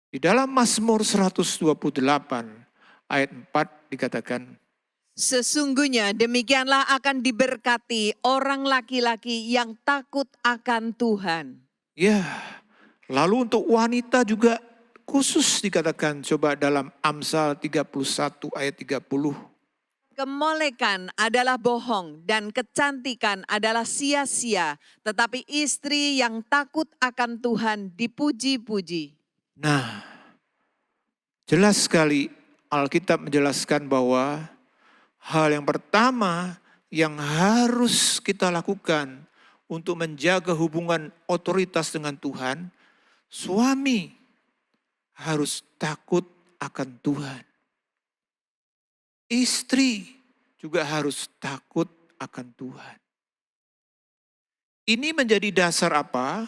Di dalam Mazmur 128 ayat 4 dikatakan, Sesungguhnya demikianlah akan diberkati orang laki-laki yang takut akan Tuhan. ya, lalu untuk wanita juga khusus dikatakan, coba dalam Amsal 31 ayat 30. Kemolekan adalah bohong dan kecantikan adalah sia-sia, tetapi istri yang takut akan Tuhan dipuji-puji. Nah, jelas sekali Alkitab menjelaskan bahwa hal yang pertama yang harus kita lakukan untuk menjaga hubungan otoritas dengan Tuhan, suami harus takut akan Tuhan. Istri juga harus takut akan Tuhan. Ini menjadi dasar apa?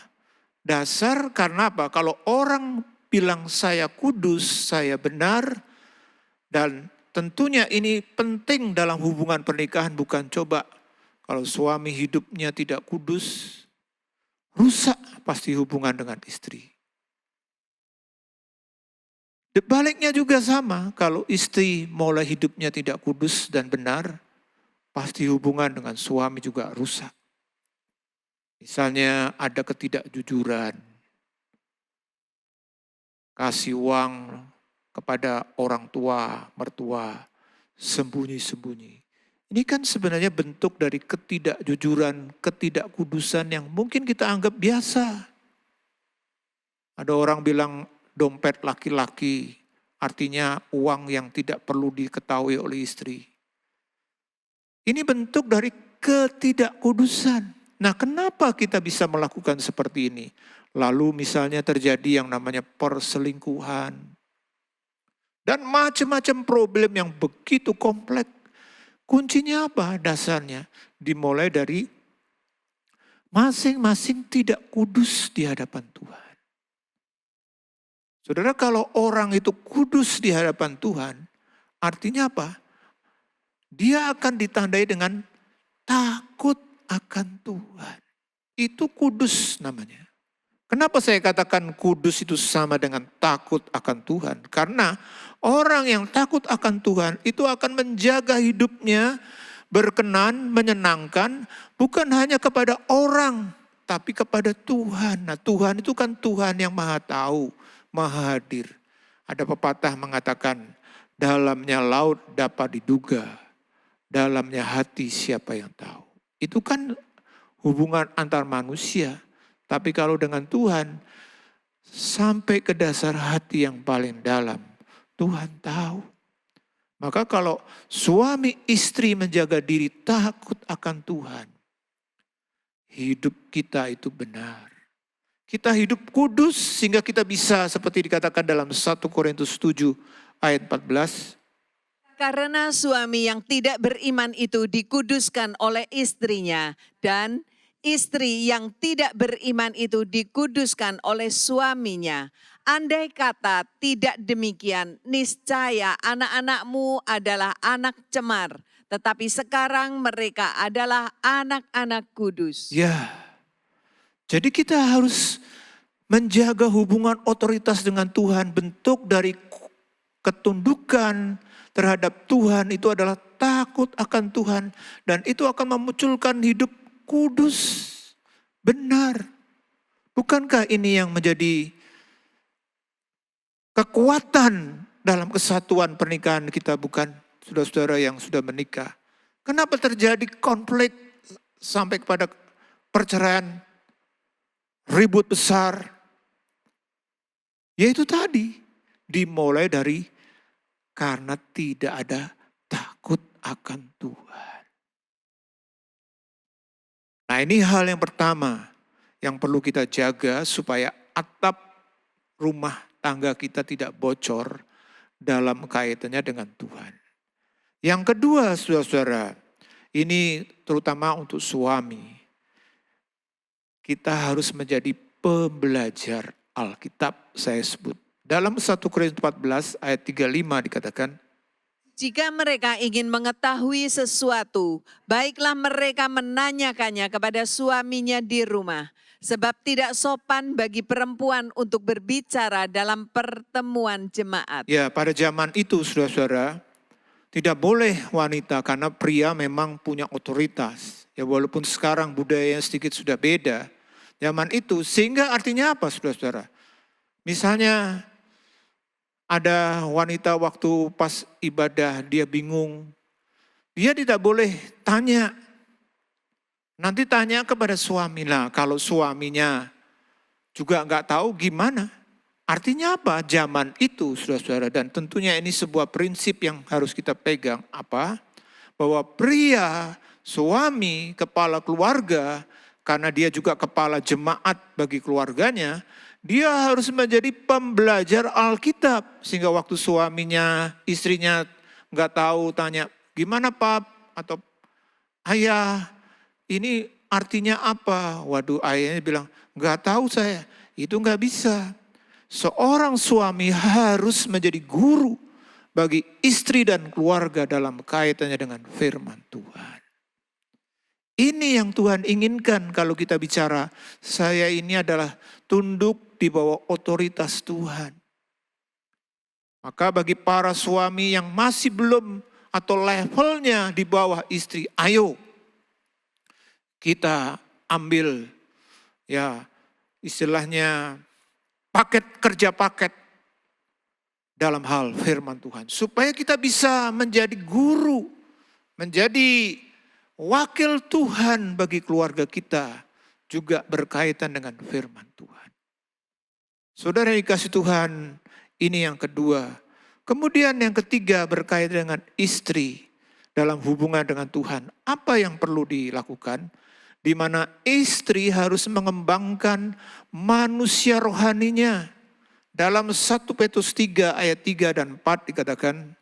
Dasar karena apa? Kalau orang bilang saya kudus, saya benar, dan tentunya ini penting dalam hubungan pernikahan, bukan coba kalau suami hidupnya tidak kudus, rusak pasti hubungan dengan istri. Baliknya juga sama, kalau istri mulai hidupnya tidak kudus dan benar, pasti hubungan dengan suami juga rusak. Misalnya ada ketidakjujuran, kasih uang kepada orang tua, mertua, sembunyi-sembunyi. Ini kan sebenarnya bentuk dari ketidakjujuran, ketidakkudusan yang mungkin kita anggap biasa. Ada orang bilang dompet laki-laki, artinya uang yang tidak perlu diketahui oleh istri. Ini bentuk dari ketidakkudusan. Nah, kenapa kita bisa melakukan seperti ini? Lalu misalnya terjadi yang namanya perselingkuhan. Dan macam-macam problem yang begitu kompleks. Kuncinya apa dasarnya? Dimulai dari masing-masing tidak kudus di hadapan Tuhan. Saudara, kalau orang itu kudus di hadapan Tuhan, artinya apa? Dia akan ditandai dengan takut akan Tuhan. Itu kudus namanya. Kenapa saya katakan kudus itu sama dengan takut akan Tuhan? Karena orang yang takut akan Tuhan itu akan menjaga hidupnya berkenan, menyenangkan, bukan hanya kepada orang, tapi kepada Tuhan. Nah, Tuhan itu kan Tuhan yang maha tahu, maha hadir. Ada pepatah mengatakan, dalamnya laut dapat diduga, dalamnya hati siapa yang tahu. Itu kan hubungan antar manusia. Tapi kalau dengan Tuhan, sampai ke dasar hati yang paling dalam, Tuhan tahu. Maka kalau suami istri menjaga diri takut akan Tuhan, hidup kita itu benar. Kita hidup kudus sehingga kita bisa seperti dikatakan dalam 1 Korintus 7 ayat 14. Karena suami yang tidak beriman itu dikuduskan oleh istrinya dan istri yang tidak beriman itu dikuduskan oleh suaminya. Andai kata tidak demikian, niscaya anak-anakmu adalah anak cemar, tetapi sekarang mereka adalah anak-anak kudus. Ya, jadi kita harus menjaga hubungan otoritas dengan Tuhan. Bentuk dari ketundukan terhadap Tuhan itu adalah takut akan Tuhan. Dan itu akan memunculkan hidup kudus, benar. Bukankah ini yang menjadi kekuatan dalam kesatuan pernikahan kita, bukan saudara-saudara yang sudah menikah? Kenapa terjadi konflik sampai kepada perceraian, ribut besar? Yaitu tadi, dimulai dari karena tidak ada takut akan Tuhan. Nah, ini hal yang pertama yang perlu kita jaga supaya atap rumah tangga kita tidak bocor dalam kaitannya dengan Tuhan. Yang kedua, saudara-saudara, ini terutama untuk suami. Kita harus menjadi pembelajar Alkitab, saya sebut. Dalam 1 Korintus 14 ayat 35 dikatakan, jika mereka ingin mengetahui sesuatu, baiklah mereka menanyakannya kepada suaminya di rumah. Sebab tidak sopan bagi perempuan untuk berbicara dalam pertemuan jemaat. Ya, pada zaman itu saudara-saudara, tidak boleh wanita karena pria memang punya otoritas. Ya, walaupun sekarang budayanya sedikit sudah beda. Zaman itu, sehingga artinya apa saudara-saudara? Misalnya ada wanita waktu pas ibadah dia bingung. Dia tidak boleh tanya. Nanti tanya kepada suami. Nah, kalau suaminya juga enggak tahu gimana. Artinya apa? Zaman itu saudara-saudara. Dan tentunya ini sebuah prinsip yang harus kita pegang. Apa? Bahwa pria, suami, kepala keluarga, karena dia juga kepala jemaat bagi keluarganya, dia harus menjadi pembelajar Alkitab. Sehingga waktu suaminya, istrinya nggak tahu, tanya, gimana Pak? Atau ayah, ini artinya apa? Waduh, ayahnya bilang, nggak tahu saya. Itu nggak bisa. Seorang suami harus menjadi guru bagi istri dan keluarga dalam kaitannya dengan firman Tuhan. Ini yang Tuhan inginkan kalau kita bicara, saya ini adalah tunduk di bawah otoritas Tuhan. Maka bagi para suami yang masih belum atau levelnya di bawah istri, ayo kita ambil ya istilahnya kerja paket dalam hal firman Tuhan. Supaya kita bisa menjadi guru, menjadi wakil Tuhan bagi keluarga kita, juga berkaitan dengan firman Tuhan. Saudara yang dikasih Tuhan, ini yang kedua. Kemudian yang ketiga berkaitan dengan istri dalam hubungan dengan Tuhan. Apa yang perlu dilakukan? Di mana istri harus mengembangkan manusia rohaninya. Dalam 1 Petrus 3 ayat 3 dan 4 dikatakan,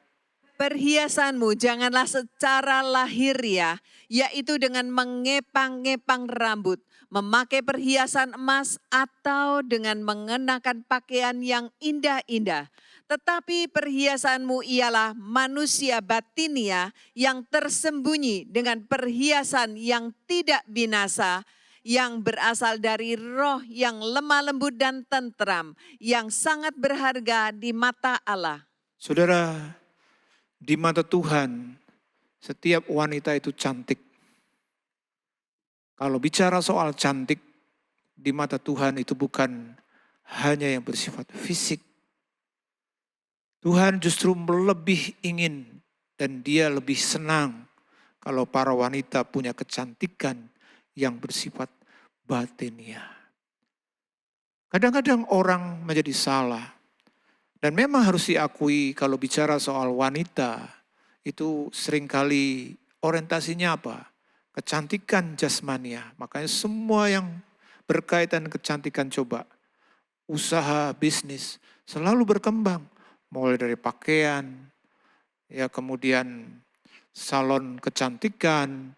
Perhiasanmu janganlah secara lahiriah, yaitu dengan mengepang-ngepang rambut, memakai perhiasan emas atau dengan mengenakan pakaian yang indah-indah. Tetapi perhiasanmu ialah manusia batinia yang tersembunyi dengan perhiasan yang tidak binasa, yang berasal dari roh yang lemah lembut dan tentram, yang sangat berharga di mata Allah. saudara, di mata Tuhan, setiap wanita itu cantik. Kalau bicara soal cantik, di mata Tuhan itu bukan hanya yang bersifat fisik. Tuhan justru lebih ingin dan dia lebih senang kalau para wanita punya kecantikan yang bersifat batiniah. Kadang-kadang orang menjadi salah. Dan memang harus diakui kalau bicara soal wanita, itu seringkali orientasinya apa? Kecantikan jasmania. Makanya semua yang berkaitan kecantikan coba. Usaha, bisnis selalu berkembang. Mulai dari pakaian, ya kemudian salon kecantikan,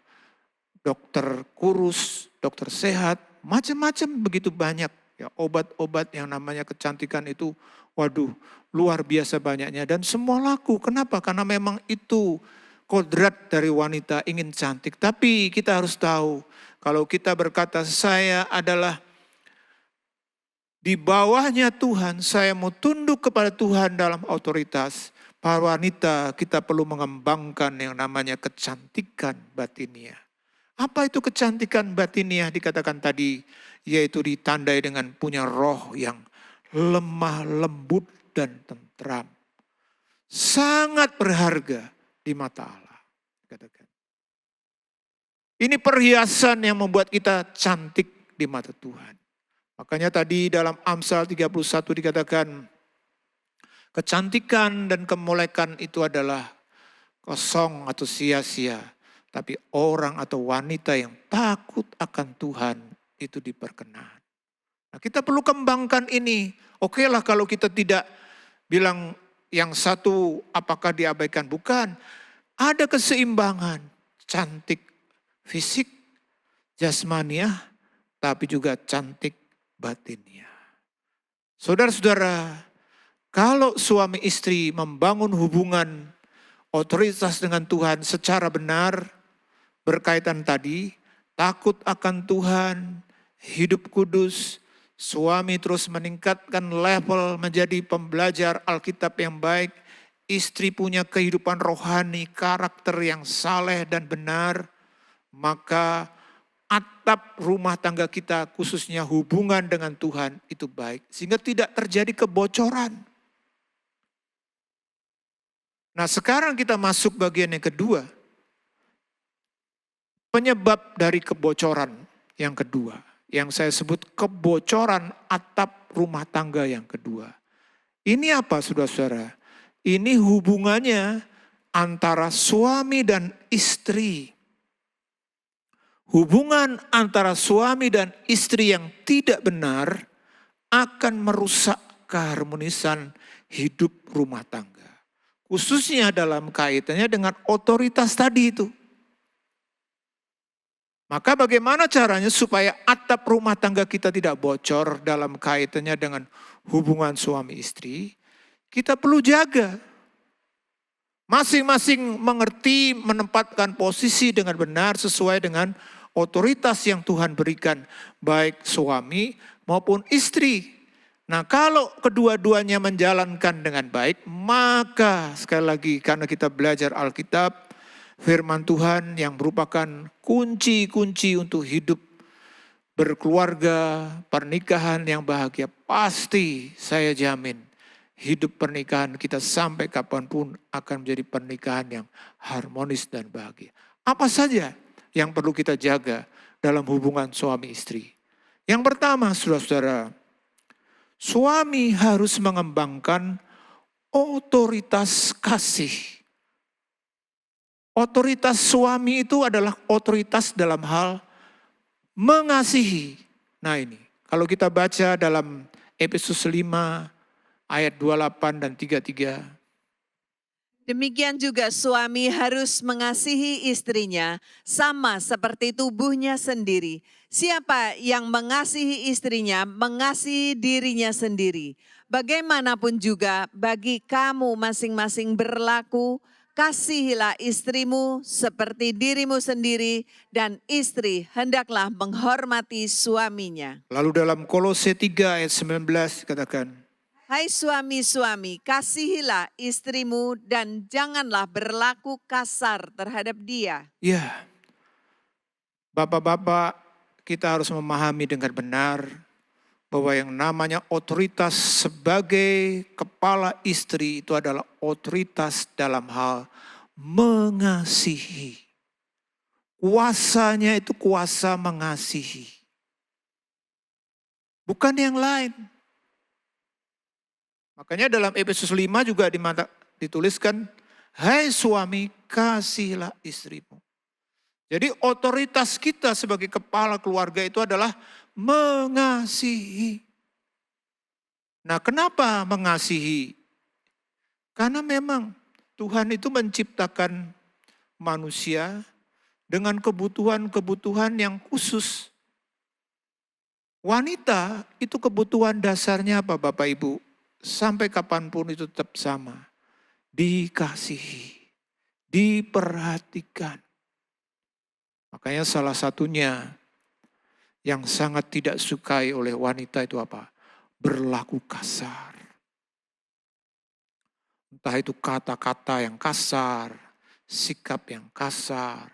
dokter kurus, dokter sehat, macam-macam begitu banyak. Ya, obat-obat yang namanya kecantikan itu, waduh, luar biasa banyaknya dan semua laku. Kenapa? Karena memang itu kodrat dari wanita ingin cantik. Tapi kita harus tahu, kalau kita berkata saya adalah di bawahnya Tuhan, saya mau tunduk kepada Tuhan dalam otoritas. Para wanita kita perlu mengembangkan yang namanya kecantikan batiniah. Apa itu kecantikan batiniah dikatakan tadi? Yaitu ditandai dengan punya roh yang lemah, lembut, dan tentram. Sangat berharga di mata Allah. Katakan. Ini perhiasan yang membuat kita cantik di mata Tuhan. Makanya tadi dalam Amsal 31 dikatakan, kecantikan dan kemolekan itu adalah kosong atau sia-sia. Tapi orang atau wanita yang takut akan Tuhan itu diperkenan. Nah, kita perlu kembangkan ini. Oke lah kalau kita tidak bilang yang satu apakah diabaikan. Bukan. Ada keseimbangan. Cantik fisik, jasmaniah, tapi juga cantik batinnya. Saudara-saudara, kalau suami istri membangun hubungan otoritas dengan Tuhan secara benar, berkaitan tadi, takut akan Tuhan, hidup kudus, suami terus meningkatkan level menjadi pembelajar Alkitab yang baik, istri punya kehidupan rohani, karakter yang saleh dan benar, maka atap rumah tangga kita khususnya hubungan dengan Tuhan itu baik. Sehingga tidak terjadi kebocoran. Nah sekarang kita masuk bagian yang kedua. Penyebab dari kebocoran yang kedua. Yang saya sebut kebocoran atap rumah tangga yang kedua. Ini apa saudara-saudara? Ini hubungannya antara suami dan istri. Hubungan antara suami dan istri yang tidak benar akan merusak keharmonisan hidup rumah tangga. Khususnya dalam kaitannya dengan otoritas tadi itu. Maka bagaimana caranya supaya atap rumah tangga kita tidak bocor dalam kaitannya dengan hubungan suami istri? Kita perlu jaga. Masing-masing mengerti menempatkan posisi dengan benar sesuai dengan otoritas yang Tuhan berikan. Baik suami maupun istri. Nah kalau kedua-duanya menjalankan dengan baik, maka sekali lagi karena kita belajar Alkitab, firman Tuhan yang merupakan kunci-kunci untuk hidup berkeluarga, pernikahan yang bahagia. Pasti saya jamin hidup pernikahan kita sampai kapanpun akan menjadi pernikahan yang harmonis dan bahagia. Apa saja yang perlu kita jaga dalam hubungan suami istri? Yang pertama saudara-saudara, Suami harus mengembangkan otoritas kasih. Otoritas suami itu adalah otoritas dalam hal mengasihi. Nah ini, kalau kita baca dalam Efesus 5 ayat 28 dan 33. Demikian juga suami harus mengasihi istrinya sama seperti tubuhnya sendiri. Siapa yang mengasihi istrinya, mengasihi dirinya sendiri. Bagaimanapun juga bagi kamu masing-masing berlaku, kasihilah istrimu seperti dirimu sendiri, dan istri hendaklah menghormati suaminya. Lalu dalam Kolose 3 ayat 19 dikatakan, Hai suami-suami, kasihilah istrimu dan janganlah berlaku kasar terhadap dia. ya, bapak-bapak, kita harus memahami dengan benar bahwa yang namanya otoritas sebagai kepala istri itu adalah otoritas dalam hal mengasihi. Kuasanya itu kuasa mengasihi. Bukan yang lain. Makanya dalam Efesus 5 juga dituliskan, hai suami, kasihilah istrimu. Jadi otoritas kita sebagai kepala keluarga itu adalah mengasihi. Nah, kenapa mengasihi? Karena memang Tuhan itu menciptakan manusia dengan kebutuhan-kebutuhan yang khusus. Wanita itu kebutuhan dasarnya apa Bapak Ibu? Sampai kapanpun itu tetap sama. Dikasihi, diperhatikan. Makanya salah satunya yang sangat tidak sukai oleh wanita itu apa? Berlaku kasar. Entah itu kata-kata yang kasar, sikap yang kasar.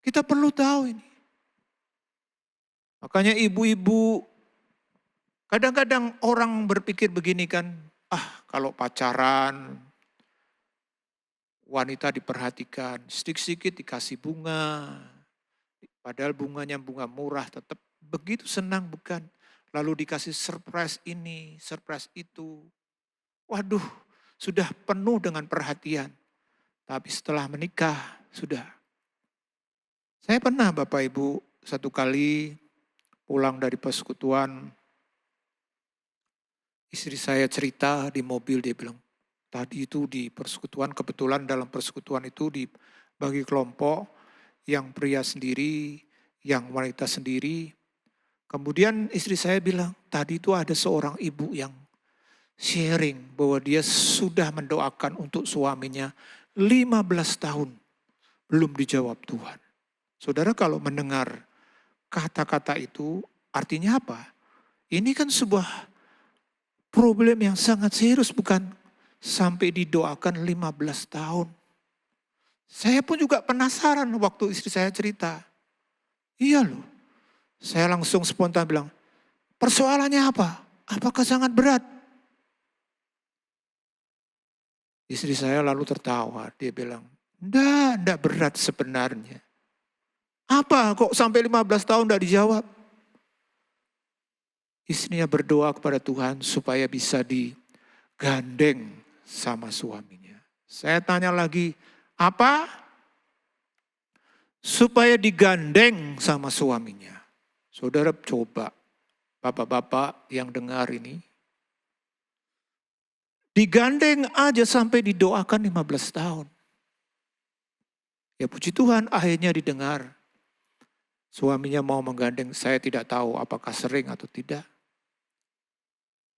Kita perlu tahu ini. Makanya ibu-ibu, kadang-kadang orang berpikir begini kan, kalau pacaran, wanita diperhatikan, sedikit-sedikit dikasih bunga, padahal bunganya bunga murah, tetap begitu senang bukan? Lalu dikasih surprise ini, surprise itu. Waduh, sudah penuh dengan perhatian. Tapi setelah menikah, sudah. Saya pernah Bapak Ibu satu kali pulang dari persekutuan, istri saya cerita di mobil, dia bilang, tadi itu di persekutuan, kebetulan dalam persekutuan itu dibagi kelompok, yang pria sendiri, yang wanita sendiri. Kemudian istri saya bilang, tadi itu ada seorang ibu yang sharing bahwa dia sudah mendoakan untuk suaminya 15 tahun. Belum dijawab Tuhan. Saudara kalau mendengar kata-kata itu artinya apa? Ini kan sebuah problem yang sangat serius bukan? Sampai didoakan 15 tahun. Saya pun juga penasaran waktu istri saya cerita. Iya loh. Saya langsung spontan bilang, persoalannya apa? Apakah sangat berat? Istri saya lalu tertawa. Dia bilang, enggak berat sebenarnya. Apa kok sampai 15 tahun enggak dijawab? Istrinya berdoa kepada Tuhan supaya bisa digandeng sama suaminya. Saya tanya lagi, apa? Supaya digandeng sama suaminya. Saudara coba, bapak-bapak yang dengar ini. Digandeng aja sampai didoakan 15 tahun. Ya puji Tuhan akhirnya didengar. Suaminya mau menggandeng, saya tidak tahu apakah sering atau tidak.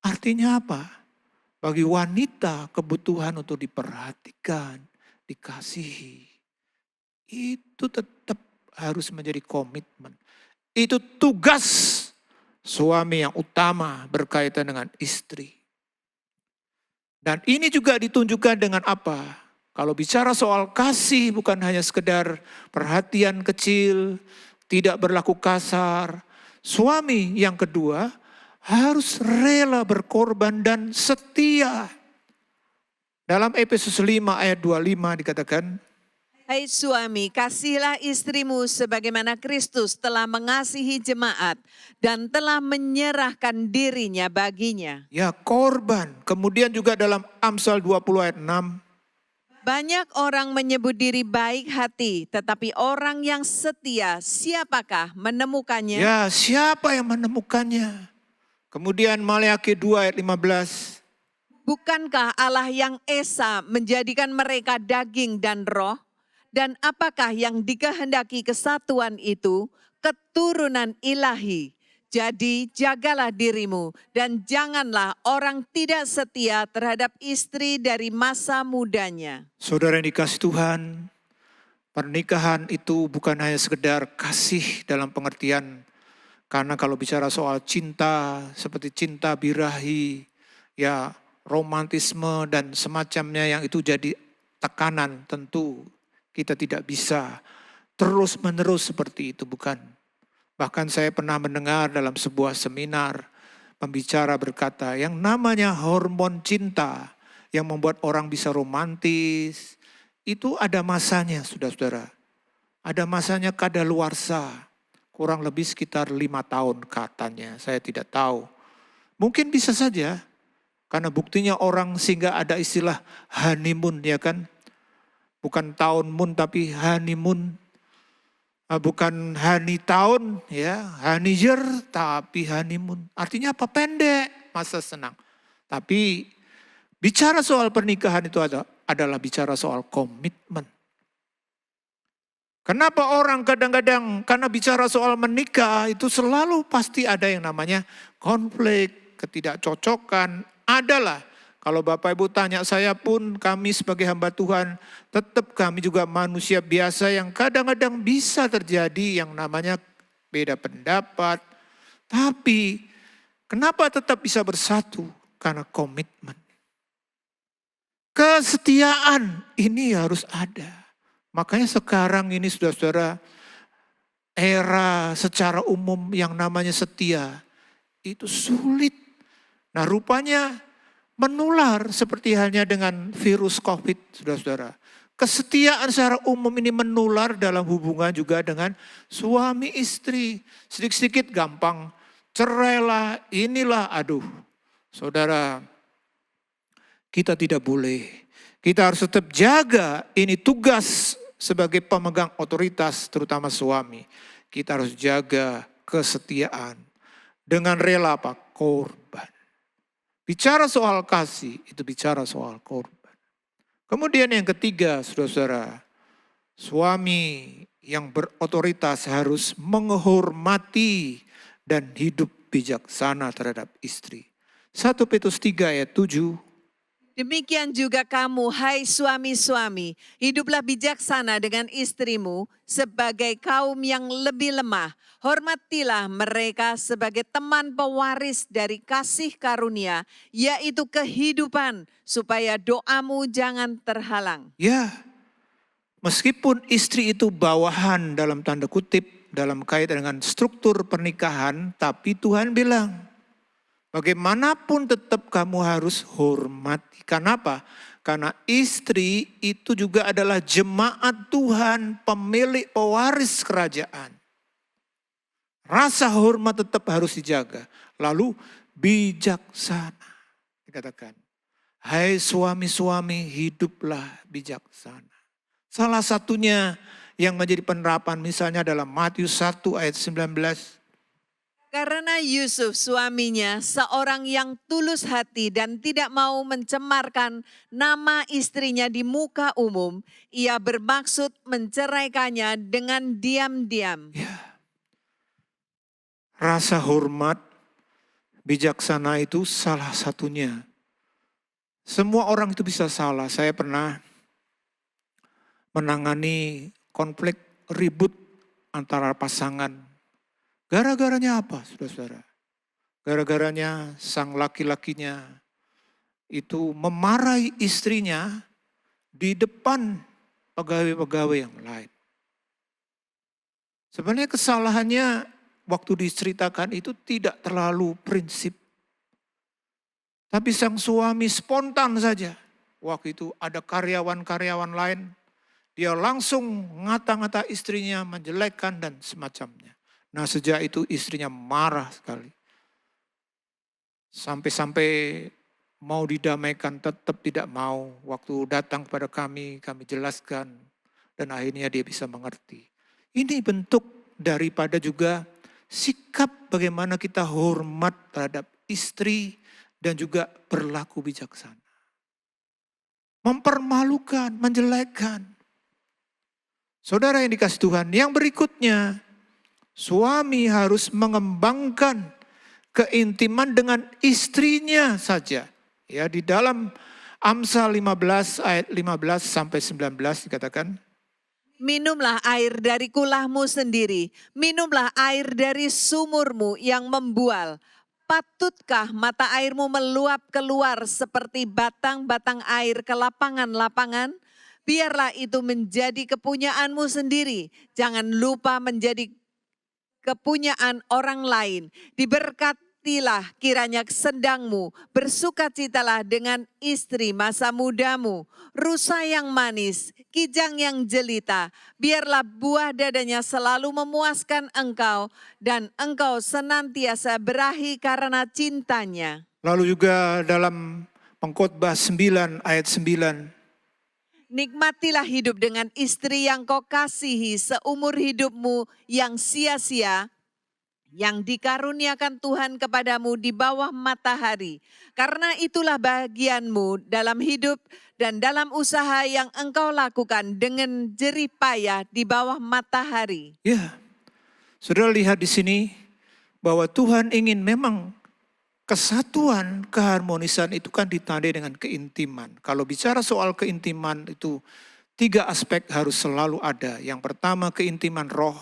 Artinya apa? Bagi wanita kebutuhan untuk diperhatikan, dikasihi. Itu tetap harus menjadi komitmen. Itu tugas suami yang utama berkaitan dengan istri. Dan ini juga ditunjukkan dengan apa? Kalau bicara soal kasih bukan hanya sekedar perhatian kecil, tidak berlaku kasar. Suami yang kedua harus rela berkorban dan setia. Dalam Efesus 5 ayat 25 dikatakan, Hai suami, kasihilah istrimu sebagaimana Kristus telah mengasihi jemaat dan telah menyerahkan dirinya baginya. Ya, korban. Kemudian juga dalam Amsal 20 ayat 6. Banyak orang menyebut diri baik hati, tetapi orang yang setia, siapakah menemukannya? Ya, siapa yang menemukannya? Kemudian Maleakhi 2 ayat 15. Bukankah Allah yang esa menjadikan mereka daging dan roh? Dan apakah yang dikehendaki kesatuan itu? Keturunan ilahi. Jadi jagalah dirimu dan janganlah orang tidak setia terhadap istri dari masa mudanya. Saudara yang dikasih Tuhan, pernikahan itu bukan hanya sekedar kasih dalam pengertian. Karena kalau bicara soal cinta, seperti cinta birahi, ya romantisme dan semacamnya yang itu jadi tekanan, tentu kita tidak bisa terus-menerus seperti itu, bukan. Bahkan saya pernah mendengar dalam sebuah seminar, pembicara berkata, yang namanya hormon cinta yang membuat orang bisa romantis, itu ada masanya, saudara-saudara. Ada masanya kadaluarsa, kurang lebih sekitar 5 tahun katanya, saya tidak tahu. Mungkin bisa saja, karena buktinya orang sehingga ada istilah honeymoon, ya kan. Bukan tahun moon tapi honeymoon. Bukan honey tahun, ya, honey year tapi honeymoon. Artinya apa? Pendek, masa senang. Tapi bicara soal pernikahan itu adalah bicara soal komitmen. Kenapa orang kadang-kadang karena bicara soal menikah itu selalu pasti ada yang namanya konflik, ketidakcocokan, adalah. Kalau Bapak Ibu tanya saya pun, kami sebagai hamba Tuhan, tetap kami juga manusia biasa yang kadang-kadang bisa terjadi yang namanya beda pendapat. Tapi kenapa tetap bisa bersatu? Karena komitmen. Kesetiaan ini harus ada. Makanya sekarang ini saudara-saudara, era secara umum yang namanya setia, itu sulit. Nah rupanya menular seperti halnya dengan virus COVID, saudara-saudara. Kesetiaan secara umum ini menular dalam hubungan juga dengan suami istri. Sedikit-sedikit gampang cerailah, inilah, aduh. Saudara, kita tidak boleh. Kita harus tetap jaga, ini tugas sebagai pemegang otoritas, terutama suami. Kita harus jaga kesetiaan dengan rela apa? Korban. Bicara soal kasih, itu bicara soal korban. Kemudian yang ketiga, saudara-saudara, suami yang berotoritas harus menghormati dan hidup bijaksana terhadap istri. 1 Petrus 3 ayat 7. Demikian juga kamu, hai suami-suami, hiduplah bijaksana dengan istrimu sebagai kaum yang lebih lemah. Hormatilah mereka sebagai teman pewaris dari kasih karunia, yaitu kehidupan, supaya doamu jangan terhalang. Ya, meskipun istri itu bawahan dalam tanda kutip, dalam kaitan dengan struktur pernikahan, tapi Tuhan bilang, bagaimanapun tetap kamu harus hormati. Kenapa? Karena istri itu juga adalah jemaat Tuhan, pemilik pewaris kerajaan. Rasa hormat tetap harus dijaga. Lalu bijaksana. Dikatakan, hai suami-suami hiduplah bijaksana. Salah satunya yang menjadi penerapan misalnya dalam Matius 1 ayat 19. Karena Yusuf suaminya seorang yang tulus hati dan tidak mau mencemarkan nama istrinya di muka umum, ia bermaksud menceraikannya dengan diam-diam. Ya. Rasa hormat, bijaksana itu salah satunya. Semua orang itu bisa salah. Saya pernah menangani konflik ribut antara pasangan. Gara-garanya apa, saudara-saudara? Gara-garanya sang laki-lakinya itu memarahi istrinya di depan pegawai-pegawai yang lain. Sebenarnya kesalahannya waktu diceritakan itu tidak terlalu prinsip. Tapi sang suami spontan saja. Waktu itu ada karyawan-karyawan lain. Dia langsung ngata-ngata istrinya, menjelekkan dan semacamnya. Nah sejak itu istrinya marah sekali. Sampai-sampai mau didamaikan tetap tidak mau. Waktu datang kepada kami jelaskan. Dan akhirnya dia bisa mengerti. Ini bentuk daripada juga sikap bagaimana kita hormat terhadap istri dan juga berlaku bijaksana. Mempermalukan, menjelekkan. Saudara yang dikasih Tuhan, yang berikutnya, suami harus mengembangkan keintiman dengan istrinya saja. Ya, di dalam Amsal 15 ayat 15 sampai 19 dikatakan, Minumlah air dari kulahmu sendiri, minumlah air dari sumurmu yang membual. Patutkah mata airmu meluap keluar seperti batang-batang air ke lapangan-lapangan? Biarlah itu menjadi kepunyaanmu sendiri. Jangan lupa menjadi kepunyaan orang lain. Diberkatilah kiranya sendangmu. Bersukacitalah dengan istri masa mudamu. Rusa yang manis, kijang yang jelita. Biarlah buah dadanya selalu memuaskan engkau. Dan engkau senantiasa berahi karena cintanya. lalu juga dalam Pengkhotbah 9 ayat 9, Nikmatilah hidup dengan istri yang kau kasihi seumur hidupmu yang sia-sia, yang dikaruniakan Tuhan kepadamu di bawah matahari. Karena itulah bagianmu dalam hidup dan dalam usaha yang engkau lakukan dengan jerih payah di bawah matahari. ya, saudara lihat di sini bahwa Tuhan ingin memang kesatuan, keharmonisan itu kan ditandai dengan keintiman. Kalau bicara soal keintiman itu 3 aspek harus selalu ada. Yang pertama keintiman roh.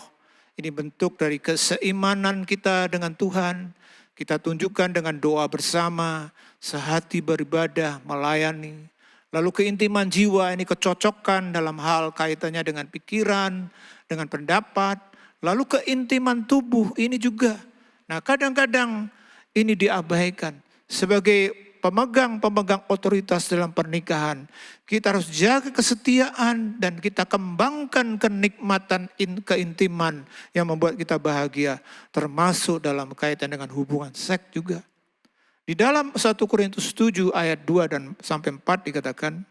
Ini bentuk dari keseimanan kita dengan Tuhan. Kita tunjukkan dengan doa bersama, sehati beribadah, melayani. Lalu keintiman jiwa ini kecocokan dalam hal kaitannya dengan pikiran, dengan pendapat. Lalu keintiman tubuh ini juga. Nah kadang-kadang ini diabaikan. Sebagai pemegang otoritas dalam pernikahan, kita harus jaga kesetiaan dan kita kembangkan kenikmatan keintiman yang membuat kita bahagia. Termasuk dalam kaitan dengan hubungan seks juga. Di dalam 1 Korintus 7 ayat 2 dan sampai 4 dikatakan,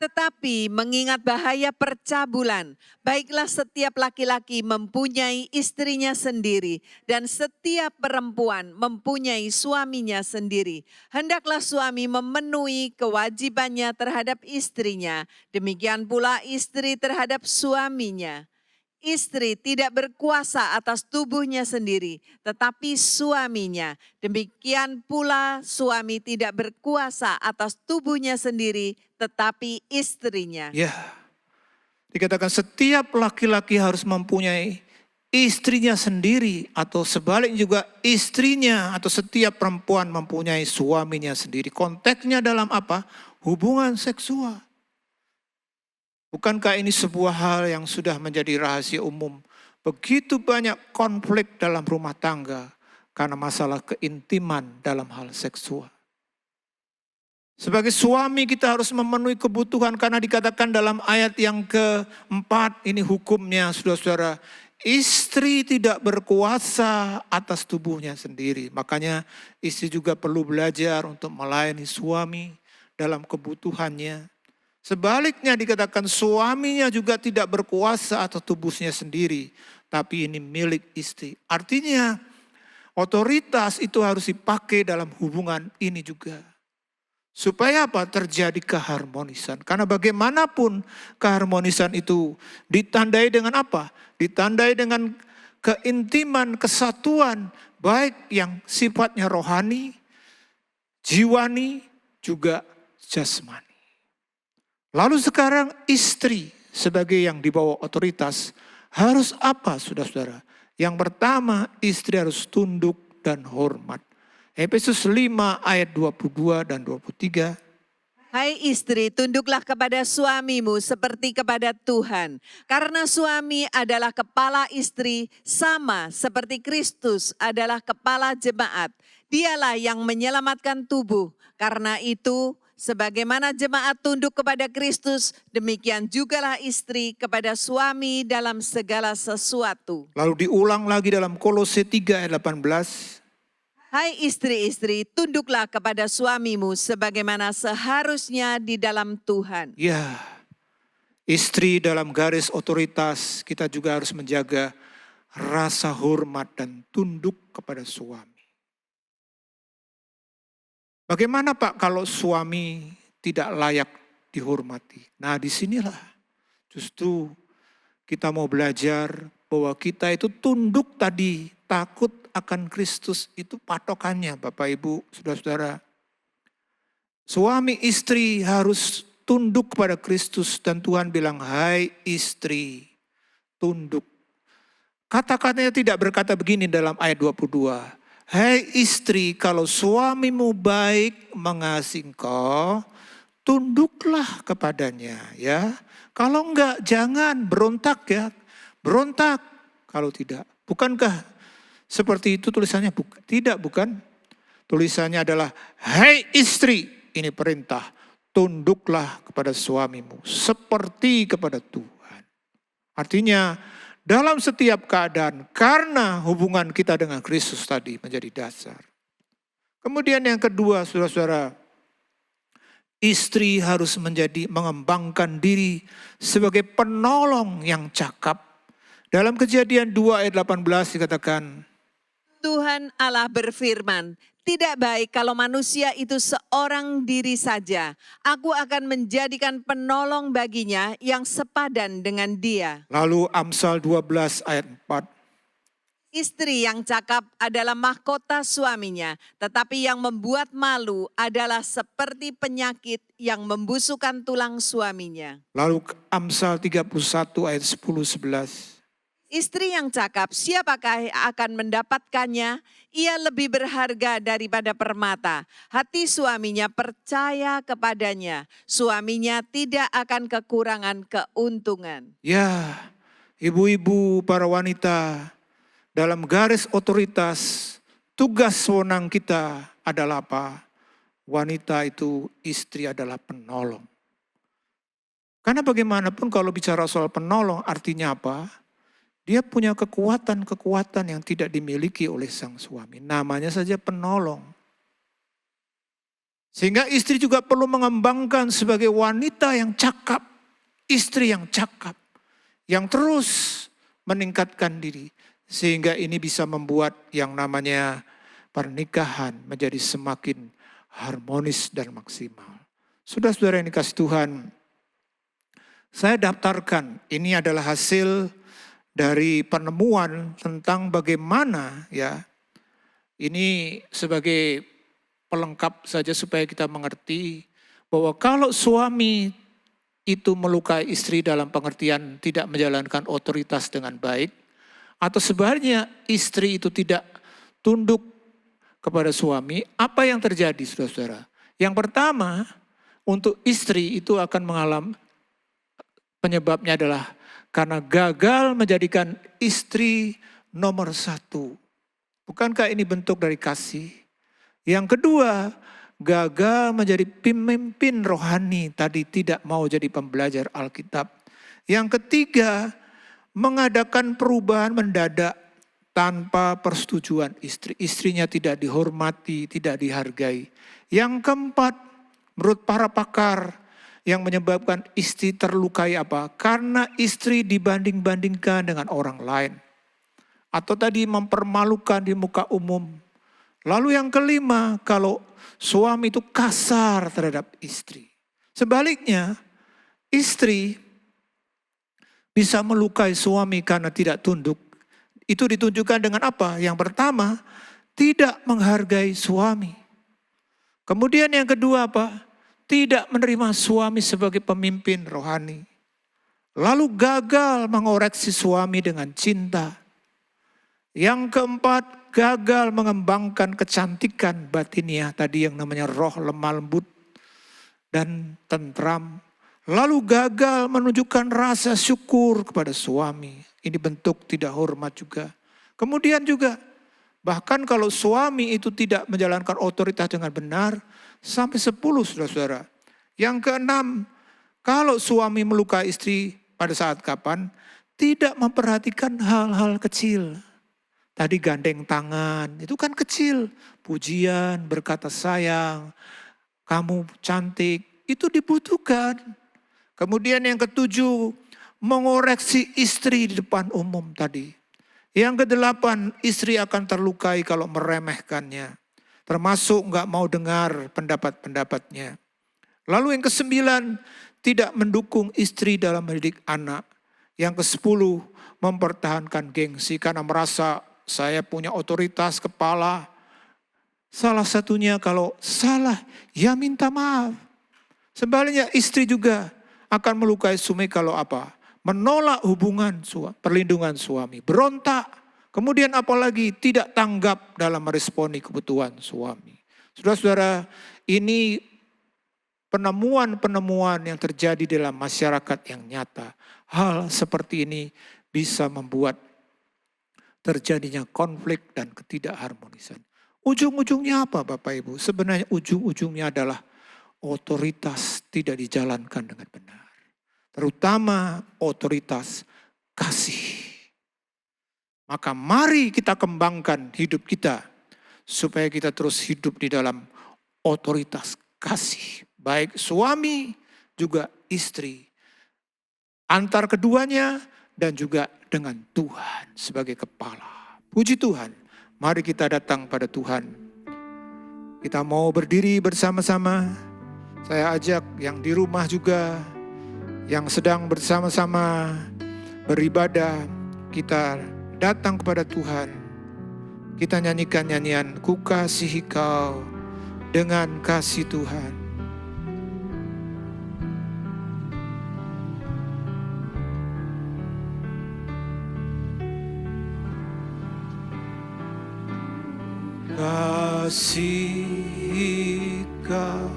Tetapi mengingat bahaya percabulan, baiklah setiap laki-laki mempunyai istrinya sendiri dan setiap perempuan mempunyai suaminya sendiri. Hendaklah suami memenuhi kewajibannya terhadap istrinya, demikian pula istri terhadap suaminya. Istri tidak berkuasa atas tubuhnya sendiri, tetapi suaminya. Demikian pula suami tidak berkuasa atas tubuhnya sendiri, tetapi istrinya. ya, dikatakan setiap laki-laki harus mempunyai istrinya sendiri, atau sebaliknya juga istrinya atau setiap perempuan mempunyai suaminya sendiri. Konteksnya dalam apa? Hubungan seksual. Bukankah ini sebuah hal yang sudah menjadi rahasia umum? Begitu banyak konflik dalam rumah tangga karena masalah keintiman dalam hal seksual. Sebagai suami kita harus memenuhi kebutuhan karena dikatakan dalam ayat yang keempat, ini hukumnya saudara-saudara. Istri tidak berkuasa atas tubuhnya sendiri. Makanya istri juga perlu belajar untuk melayani suami dalam kebutuhannya. Sebaliknya dikatakan suaminya juga tidak berkuasa atas tubuhnya sendiri. Tapi ini milik istri. Artinya otoritas itu harus dipakai dalam hubungan ini juga. Supaya apa? Terjadi keharmonisan. Karena bagaimanapun keharmonisan itu ditandai dengan apa? Ditandai dengan keintiman, kesatuan. Baik yang sifatnya rohani, jiwani, juga jasmani. Lalu sekarang istri sebagai yang di bawah otoritas harus apa saudara-saudara? Yang pertama istri harus tunduk dan hormat. Efesus 5 ayat 22 dan 23. Hai istri, tunduklah kepada suamimu seperti kepada Tuhan. Karena suami adalah kepala istri, sama seperti Kristus adalah kepala jemaat. Dialah yang menyelamatkan tubuh. Karena itu, sebagaimana jemaat tunduk kepada Kristus, demikian jugalah istri kepada suami dalam segala sesuatu. Lalu diulang lagi dalam Kolose 3 ayat 18. Hai istri-istri, tunduklah kepada suamimu sebagaimana seharusnya di dalam Tuhan. Ya, istri dalam garis otoritas kita juga harus menjaga rasa hormat dan tunduk kepada suami. Bagaimana Pak kalau suami tidak layak dihormati? Nah disinilah justru kita mau belajar bahwa kita itu tunduk tadi, takut akan Kristus itu patokannya Bapak Ibu, Saudara-saudara. Suami istri harus tunduk kepada Kristus dan Tuhan bilang, hai istri, tunduk. Kata-katanya tidak berkata begini dalam ayat 22. Hai istri, kalau suamimu baik mengasihi engkau, tunduklah kepadanya ya. Kalau enggak jangan berontak ya. Berontak kalau tidak. Bukankah seperti itu tulisannya? Tidak, bukan. Tulisannya adalah, hai istri, ini perintah, tunduklah kepada suamimu seperti kepada Tuhan. Artinya dalam setiap keadaan karena hubungan kita dengan Kristus tadi menjadi dasar. Kemudian yang kedua saudara-saudara, istri harus mengembangkan diri sebagai penolong yang cakap. Dalam Kejadian 2 ayat 18 dikatakan, Tuhan Allah berfirman, tidak baik kalau manusia itu seorang diri saja. Aku akan menjadikan penolong baginya yang sepadan dengan dia. Lalu Amsal 12 ayat 4. Istri yang cakap adalah mahkota suaminya, tetapi yang membuat malu adalah seperti penyakit yang membusukkan tulang suaminya. Lalu Amsal 31 ayat 10-11. Istri yang cakap, siapakah yang akan mendapatkannya? Ia lebih berharga daripada permata. Hati suaminya percaya kepadanya. Suaminya tidak akan kekurangan keuntungan. Ya, ibu-ibu, para wanita, dalam garis otoritas, tugas wewenang kita adalah apa? Wanita itu, istri adalah penolong. Karena bagaimanapun kalau bicara soal penolong, artinya apa? Dia punya kekuatan-kekuatan yang tidak dimiliki oleh sang suami. Namanya saja penolong. Sehingga istri juga perlu mengembangkan sebagai wanita yang cakap. Istri yang cakap. Yang terus meningkatkan diri. Sehingga ini bisa membuat yang namanya pernikahan menjadi semakin harmonis dan maksimal. Saudara-saudara yang dikasih Tuhan, saya daftarkan, ini adalah hasil dari penemuan tentang bagaimana ya, ini sebagai pelengkap saja supaya kita mengerti bahwa kalau suami itu melukai istri dalam pengertian tidak menjalankan otoritas dengan baik, atau sebaliknya istri itu tidak tunduk kepada suami, apa yang terjadi saudara-saudara? Yang pertama, untuk istri itu akan mengalami, penyebabnya adalah karena gagal menjadikan istri nomor satu. Bukankah ini bentuk dari kasih? Yang kedua, gagal menjadi pemimpin rohani. Tadi tidak mau jadi pembelajar Alkitab. Yang ketiga, mengadakan perubahan mendadak tanpa persetujuan istri. Istrinya tidak dihormati, tidak dihargai. Yang keempat, menurut para pakar, yang menyebabkan istri terlukai apa? Karena istri dibanding-bandingkan dengan orang lain. Atau tadi mempermalukan di muka umum. Lalu yang kelima, kalau suami itu kasar terhadap istri. Sebaliknya, istri bisa melukai suami karena tidak tunduk. Itu ditunjukkan dengan apa? Yang pertama, tidak menghargai suami. Kemudian yang kedua apa? Tidak menerima suami sebagai pemimpin rohani. Lalu gagal mengoreksi suami dengan cinta. Yang keempat, gagal mengembangkan kecantikan batiniah tadi yang namanya roh lemah lembut. dan tentram, lalu gagal menunjukkan rasa syukur kepada suami. Ini bentuk tidak hormat juga. Kemudian juga, bahkan kalau suami itu tidak menjalankan otoritas dengan benar, sampai 10 saudara-saudara. Yang keenam, kalau suami melukai istri pada saat kapan, tidak memperhatikan hal-hal kecil. Tadi gandeng tangan, itu kan kecil. Pujian, berkata sayang, kamu cantik, itu dibutuhkan. Kemudian yang ketujuh, mengoreksi istri di depan umum tadi. Yang kedelapan, istri akan terlukai kalau meremehkannya. Termasuk enggak mau dengar pendapat-pendapatnya. Lalu yang kesembilan, tidak mendukung istri dalam mendidik anak. Yang ke-10, mempertahankan gengsi karena merasa saya punya otoritas kepala. Salah satunya kalau salah, ya minta maaf. Sebaliknya istri juga akan melukai suami kalau apa? Menolak hubungan perlindungan suami, berontak. Kemudian apalagi tidak tanggap dalam meresponi kebutuhan suami. Saudara-saudara, ini penemuan-penemuan yang terjadi dalam masyarakat yang nyata. Hal seperti ini bisa membuat terjadinya konflik dan ketidakharmonisan. Ujung-ujungnya apa Bapak Ibu? Sebenarnya ujung-ujungnya adalah otoritas tidak dijalankan dengan benar. Terutama otoritas kasih. Maka mari kita kembangkan hidup kita supaya kita terus hidup di dalam otoritas kasih. Baik suami juga istri. Antar keduanya dan juga dengan Tuhan sebagai kepala. Puji Tuhan, mari kita datang pada Tuhan. Kita mau berdiri bersama-sama. Saya ajak yang di rumah juga, yang sedang bersama-sama beribadah, kita datang kepada Tuhan. Kita nyanyikan nyanyian, ku kasihi kau dengan kasih Tuhan. Kasihi kau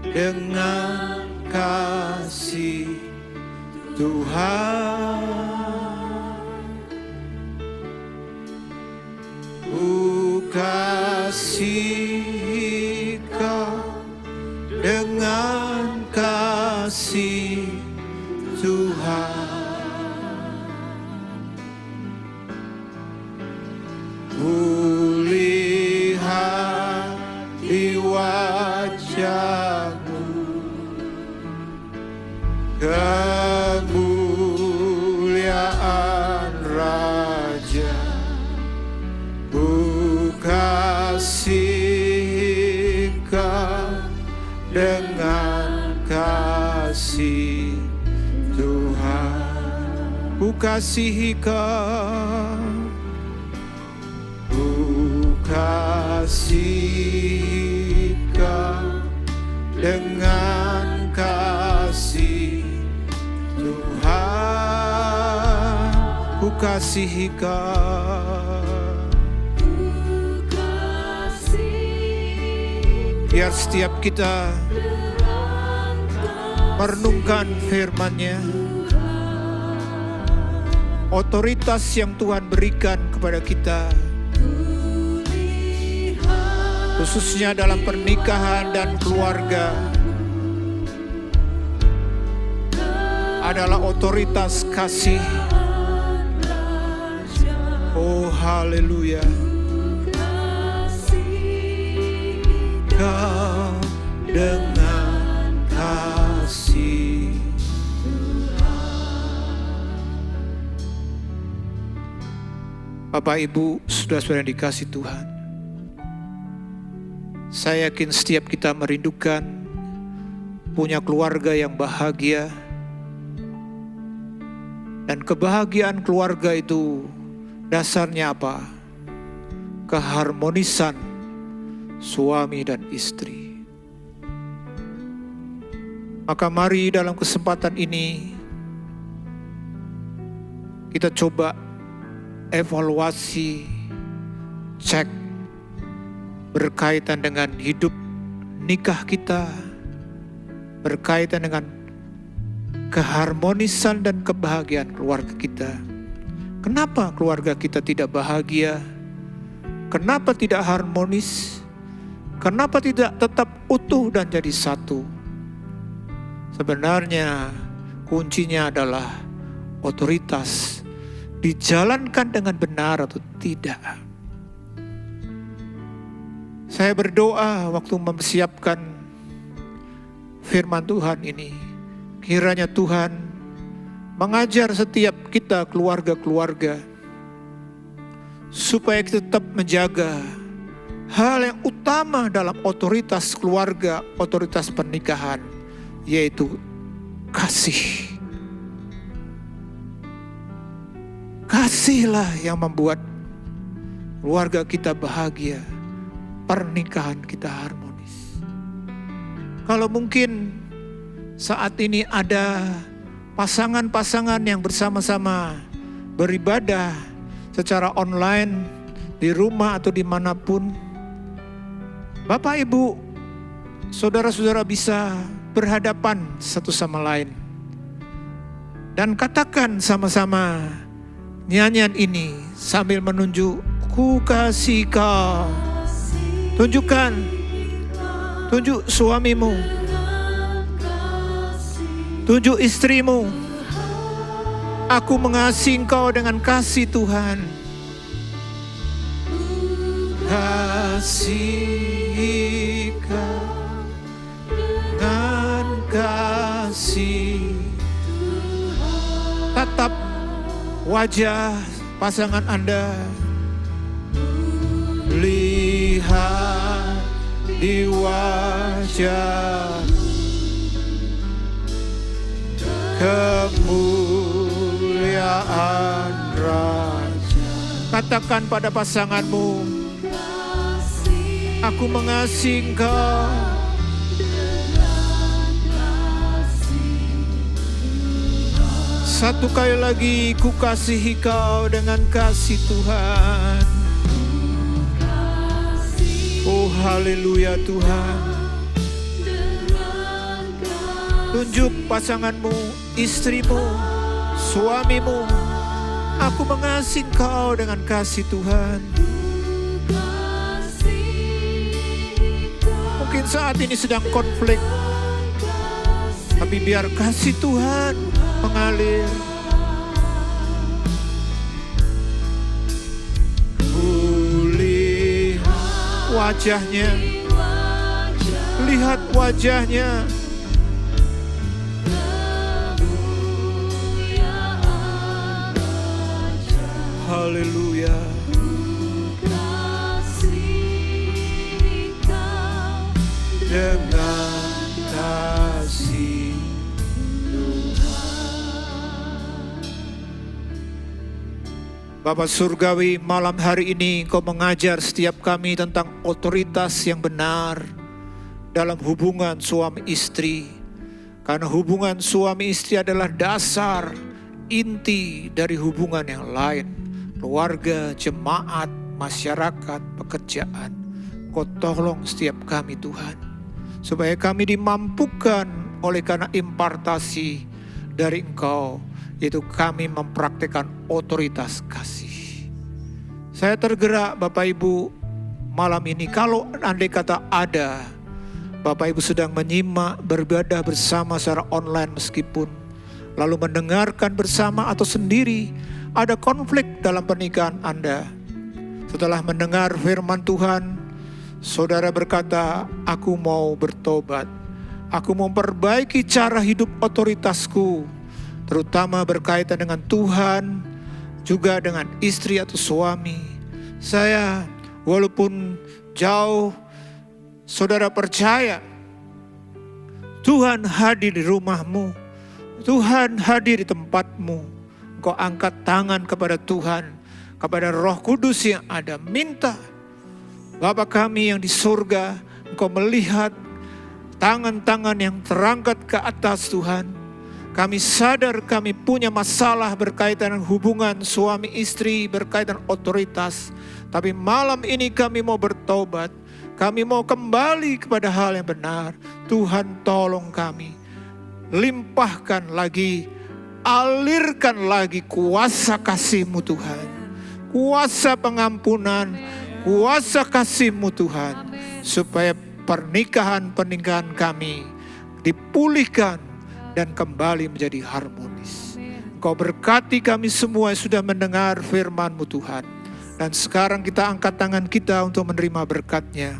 dengan kasih Tuhan, ku kasihi kau dengan kasih Tuhan. Kulihat di wajahmu kemuliaan Raja. Ku kasihi kau dengan kasih Tuhan. Ku kasihi kau. Kasihi kau dengan kasih Tuhan. Ku kasihi kau. Biar setiap kita merenungkan firman-Nya, otoritas yang Tuhan berikan kepada kita, khususnya dalam pernikahan dan keluarga, adalah otoritas kasih. Oh haleluya. Kau dengan kasih. Bapak Ibu, saudara-saudara yang dikasih Tuhan, saya yakin setiap kita merindukan punya keluarga yang bahagia. Dan kebahagiaan keluarga itu dasarnya apa? Keharmonisan suami dan istri. Maka mari dalam kesempatan ini kita coba evaluasi, cek berkaitan dengan hidup nikah kita, berkaitan dengan keharmonisan dan kebahagiaan keluarga kita. Kenapa keluarga kita tidak bahagia? Kenapa tidak harmonis? Kenapa tidak tetap utuh dan jadi satu? Sebenarnya kuncinya adalah otoritas dijalankan dengan benar atau tidak. Saya berdoa waktu mempersiapkan firman Tuhan ini, kiranya Tuhan mengajar setiap kita keluarga-keluarga supaya kita tetap menjaga hal yang utama dalam otoritas keluarga, otoritas pernikahan, yaitu kasih. Kasihlah yang membuat keluarga kita bahagia, pernikahan kita harmonis. Kalau mungkin saat ini ada pasangan-pasangan yang bersama-sama beribadah secara online di rumah atau dimanapun, Bapak, Ibu, saudara-saudara bisa berhadapan satu sama lain dan katakan sama-sama nyanyian ini sambil menunjuk, ku kasih kau. Tunjukkan, tunjuk suamimu, tunjuk istrimu, aku mengasihi engkau dengan kasih Tuhan. Kasih kau dengan kasih. Tatap wajah pasangan Anda, lihat di wajah kemuliaan Raja. Katakan pada pasanganmu, aku mengasihi engkau. Satu kali lagi, ku kasihi kau dengan kasih Tuhan. Oh haleluya Tuhan. Tunjuk pasanganmu, istrimu, suamimu, aku mengasihi kau dengan kasih Tuhan. Mungkin saat ini sedang konflik, tapi biar kasih Tuhan mengalir. Lihat wajahnya, lihat wajahnya. Haleluya. Dengan kasih Bapa Surgawi, malam hari ini Engkau mengajar setiap kami tentang otoritas yang benar dalam hubungan suami istri. Karena hubungan suami istri adalah dasar inti dari hubungan yang lain. Keluarga, jemaat, masyarakat, pekerjaan. Engkau tolong setiap kami Tuhan, supaya kami dimampukan oleh karena impartasi dari Engkau, yaitu kami mempraktikkan otoritas kasih. Saya tergerak Bapak Ibu malam ini, kalau andai kata ada Bapak Ibu sedang menyimak beribadah bersama secara online meskipun, lalu mendengarkan bersama atau sendiri, ada konflik dalam pernikahan Anda. Setelah mendengar firman Tuhan, saudara berkata, aku mau bertobat, aku mau memperbaiki cara hidup otoritasku, terutama berkaitan dengan Tuhan, juga dengan istri atau suami. Saya walaupun jauh, saudara percaya Tuhan hadir di rumahmu, Tuhan hadir di tempatmu. Engkau angkat tangan kepada Tuhan, kepada Roh Kudus yang ada, minta, Bapa kami yang di surga, Engkau melihat tangan-tangan yang terangkat ke atas Tuhan. Kami sadar kami punya masalah berkaitan dengan hubungan suami istri, berkaitan otoritas. Tapi malam ini kami mau bertobat. Kami mau kembali kepada hal yang benar. Tuhan tolong kami. Limpahkan lagi, alirkan lagi kuasa kasih-Mu Tuhan. Kuasa pengampunan, kuasa kasih-Mu Tuhan. Supaya pernikahan kami dipulihkan dan kembali menjadi harmonis. Engkau berkati kami semua yang sudah mendengar firman-Mu Tuhan. Dan sekarang kita angkat tangan kita untuk menerima berkat-Nya.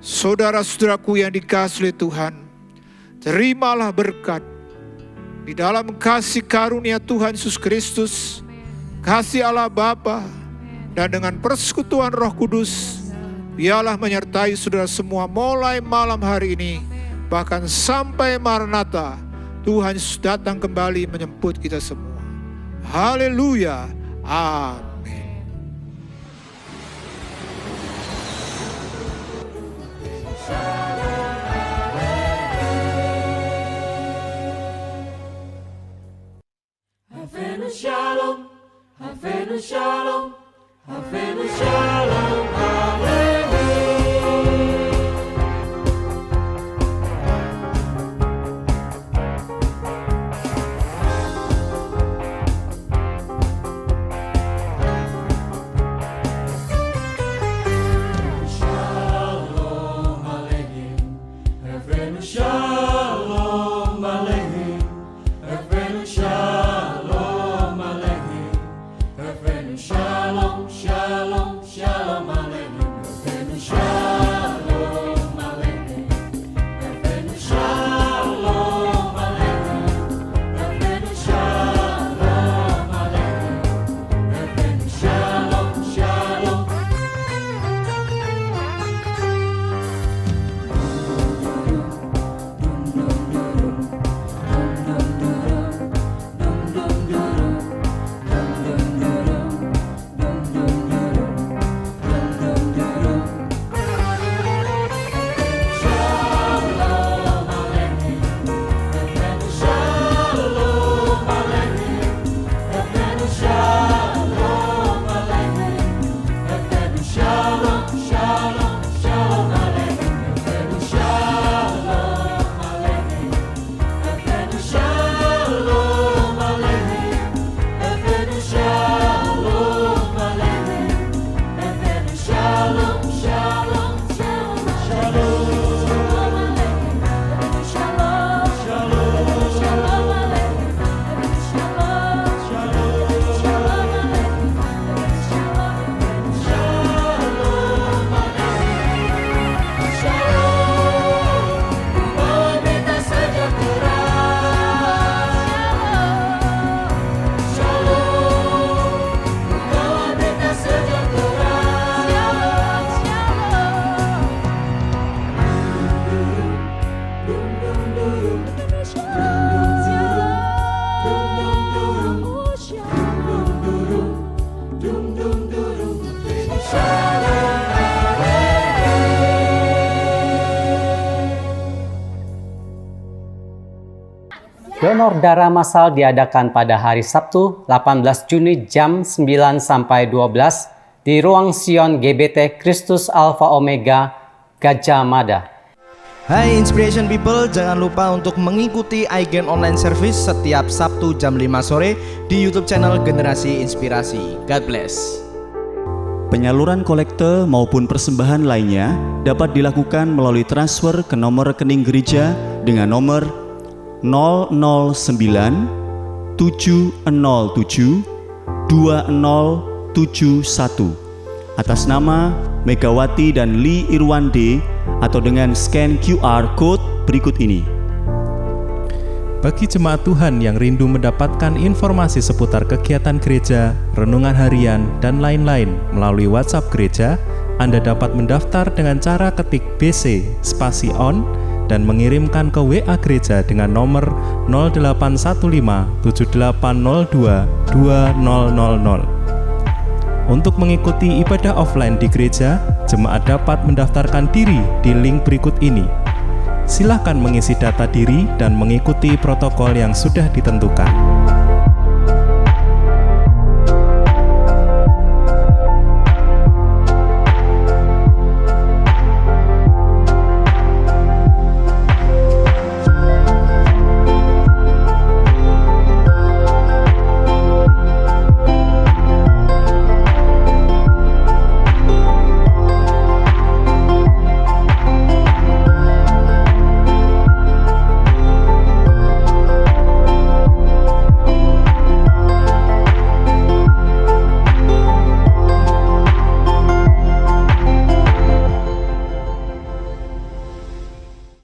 Saudara-saudaraku yang dikasihi oleh Tuhan, terimalah berkat di dalam kasih karunia Tuhan Yesus Kristus, kasih Allah Bapa, dan dengan persekutuan Roh Kudus, biarlah menyertai saudara semua mulai malam hari ini, bahkan sampai Maranatha, Tuhan Yesus datang kembali menjemput kita semua. Haleluya. Amin. Havenu Shalom, Havenu Shalom, Havenu Shalom, Haleluya. Shalom Aleichem, Havenu Shalom Aleichem, Havenu Shalom Aleichem, Havenu Shalom, Shalom, Shalom Aleichem, Havenu Shalom Aleichem, Havenu Shalom Aleichem, Havenu Shalom Aleichem, Havenu Shalom, Shalom. Donor darah massal diadakan pada hari Sabtu 18 Juni jam 9 sampai 12 di Ruang Sion GBT Kristus Alpha Omega Gajah Mada. Hai Inspiration People, jangan lupa untuk mengikuti iGen Online Service setiap Sabtu jam 5 sore di YouTube channel Generasi Inspirasi. God bless. Penyaluran kolekte maupun persembahan lainnya dapat dilakukan melalui transfer ke nomor rekening gereja dengan nomor 009 707 2071 atas nama Megawati dan Lee Irwande atau dengan scan QR Code berikut ini. Bagi jemaat Tuhan yang rindu mendapatkan informasi seputar kegiatan gereja, renungan harian, dan lain-lain melalui WhatsApp gereja, Anda dapat mendaftar dengan cara ketik BC spasi on dan mengirimkan ke WA gereja dengan nomor 0815 7802 2000. Untuk mengikuti ibadah offline di gereja, jemaat dapat mendaftarkan diri di link berikut ini. Silakan mengisi data diri dan mengikuti protokol yang sudah ditentukan.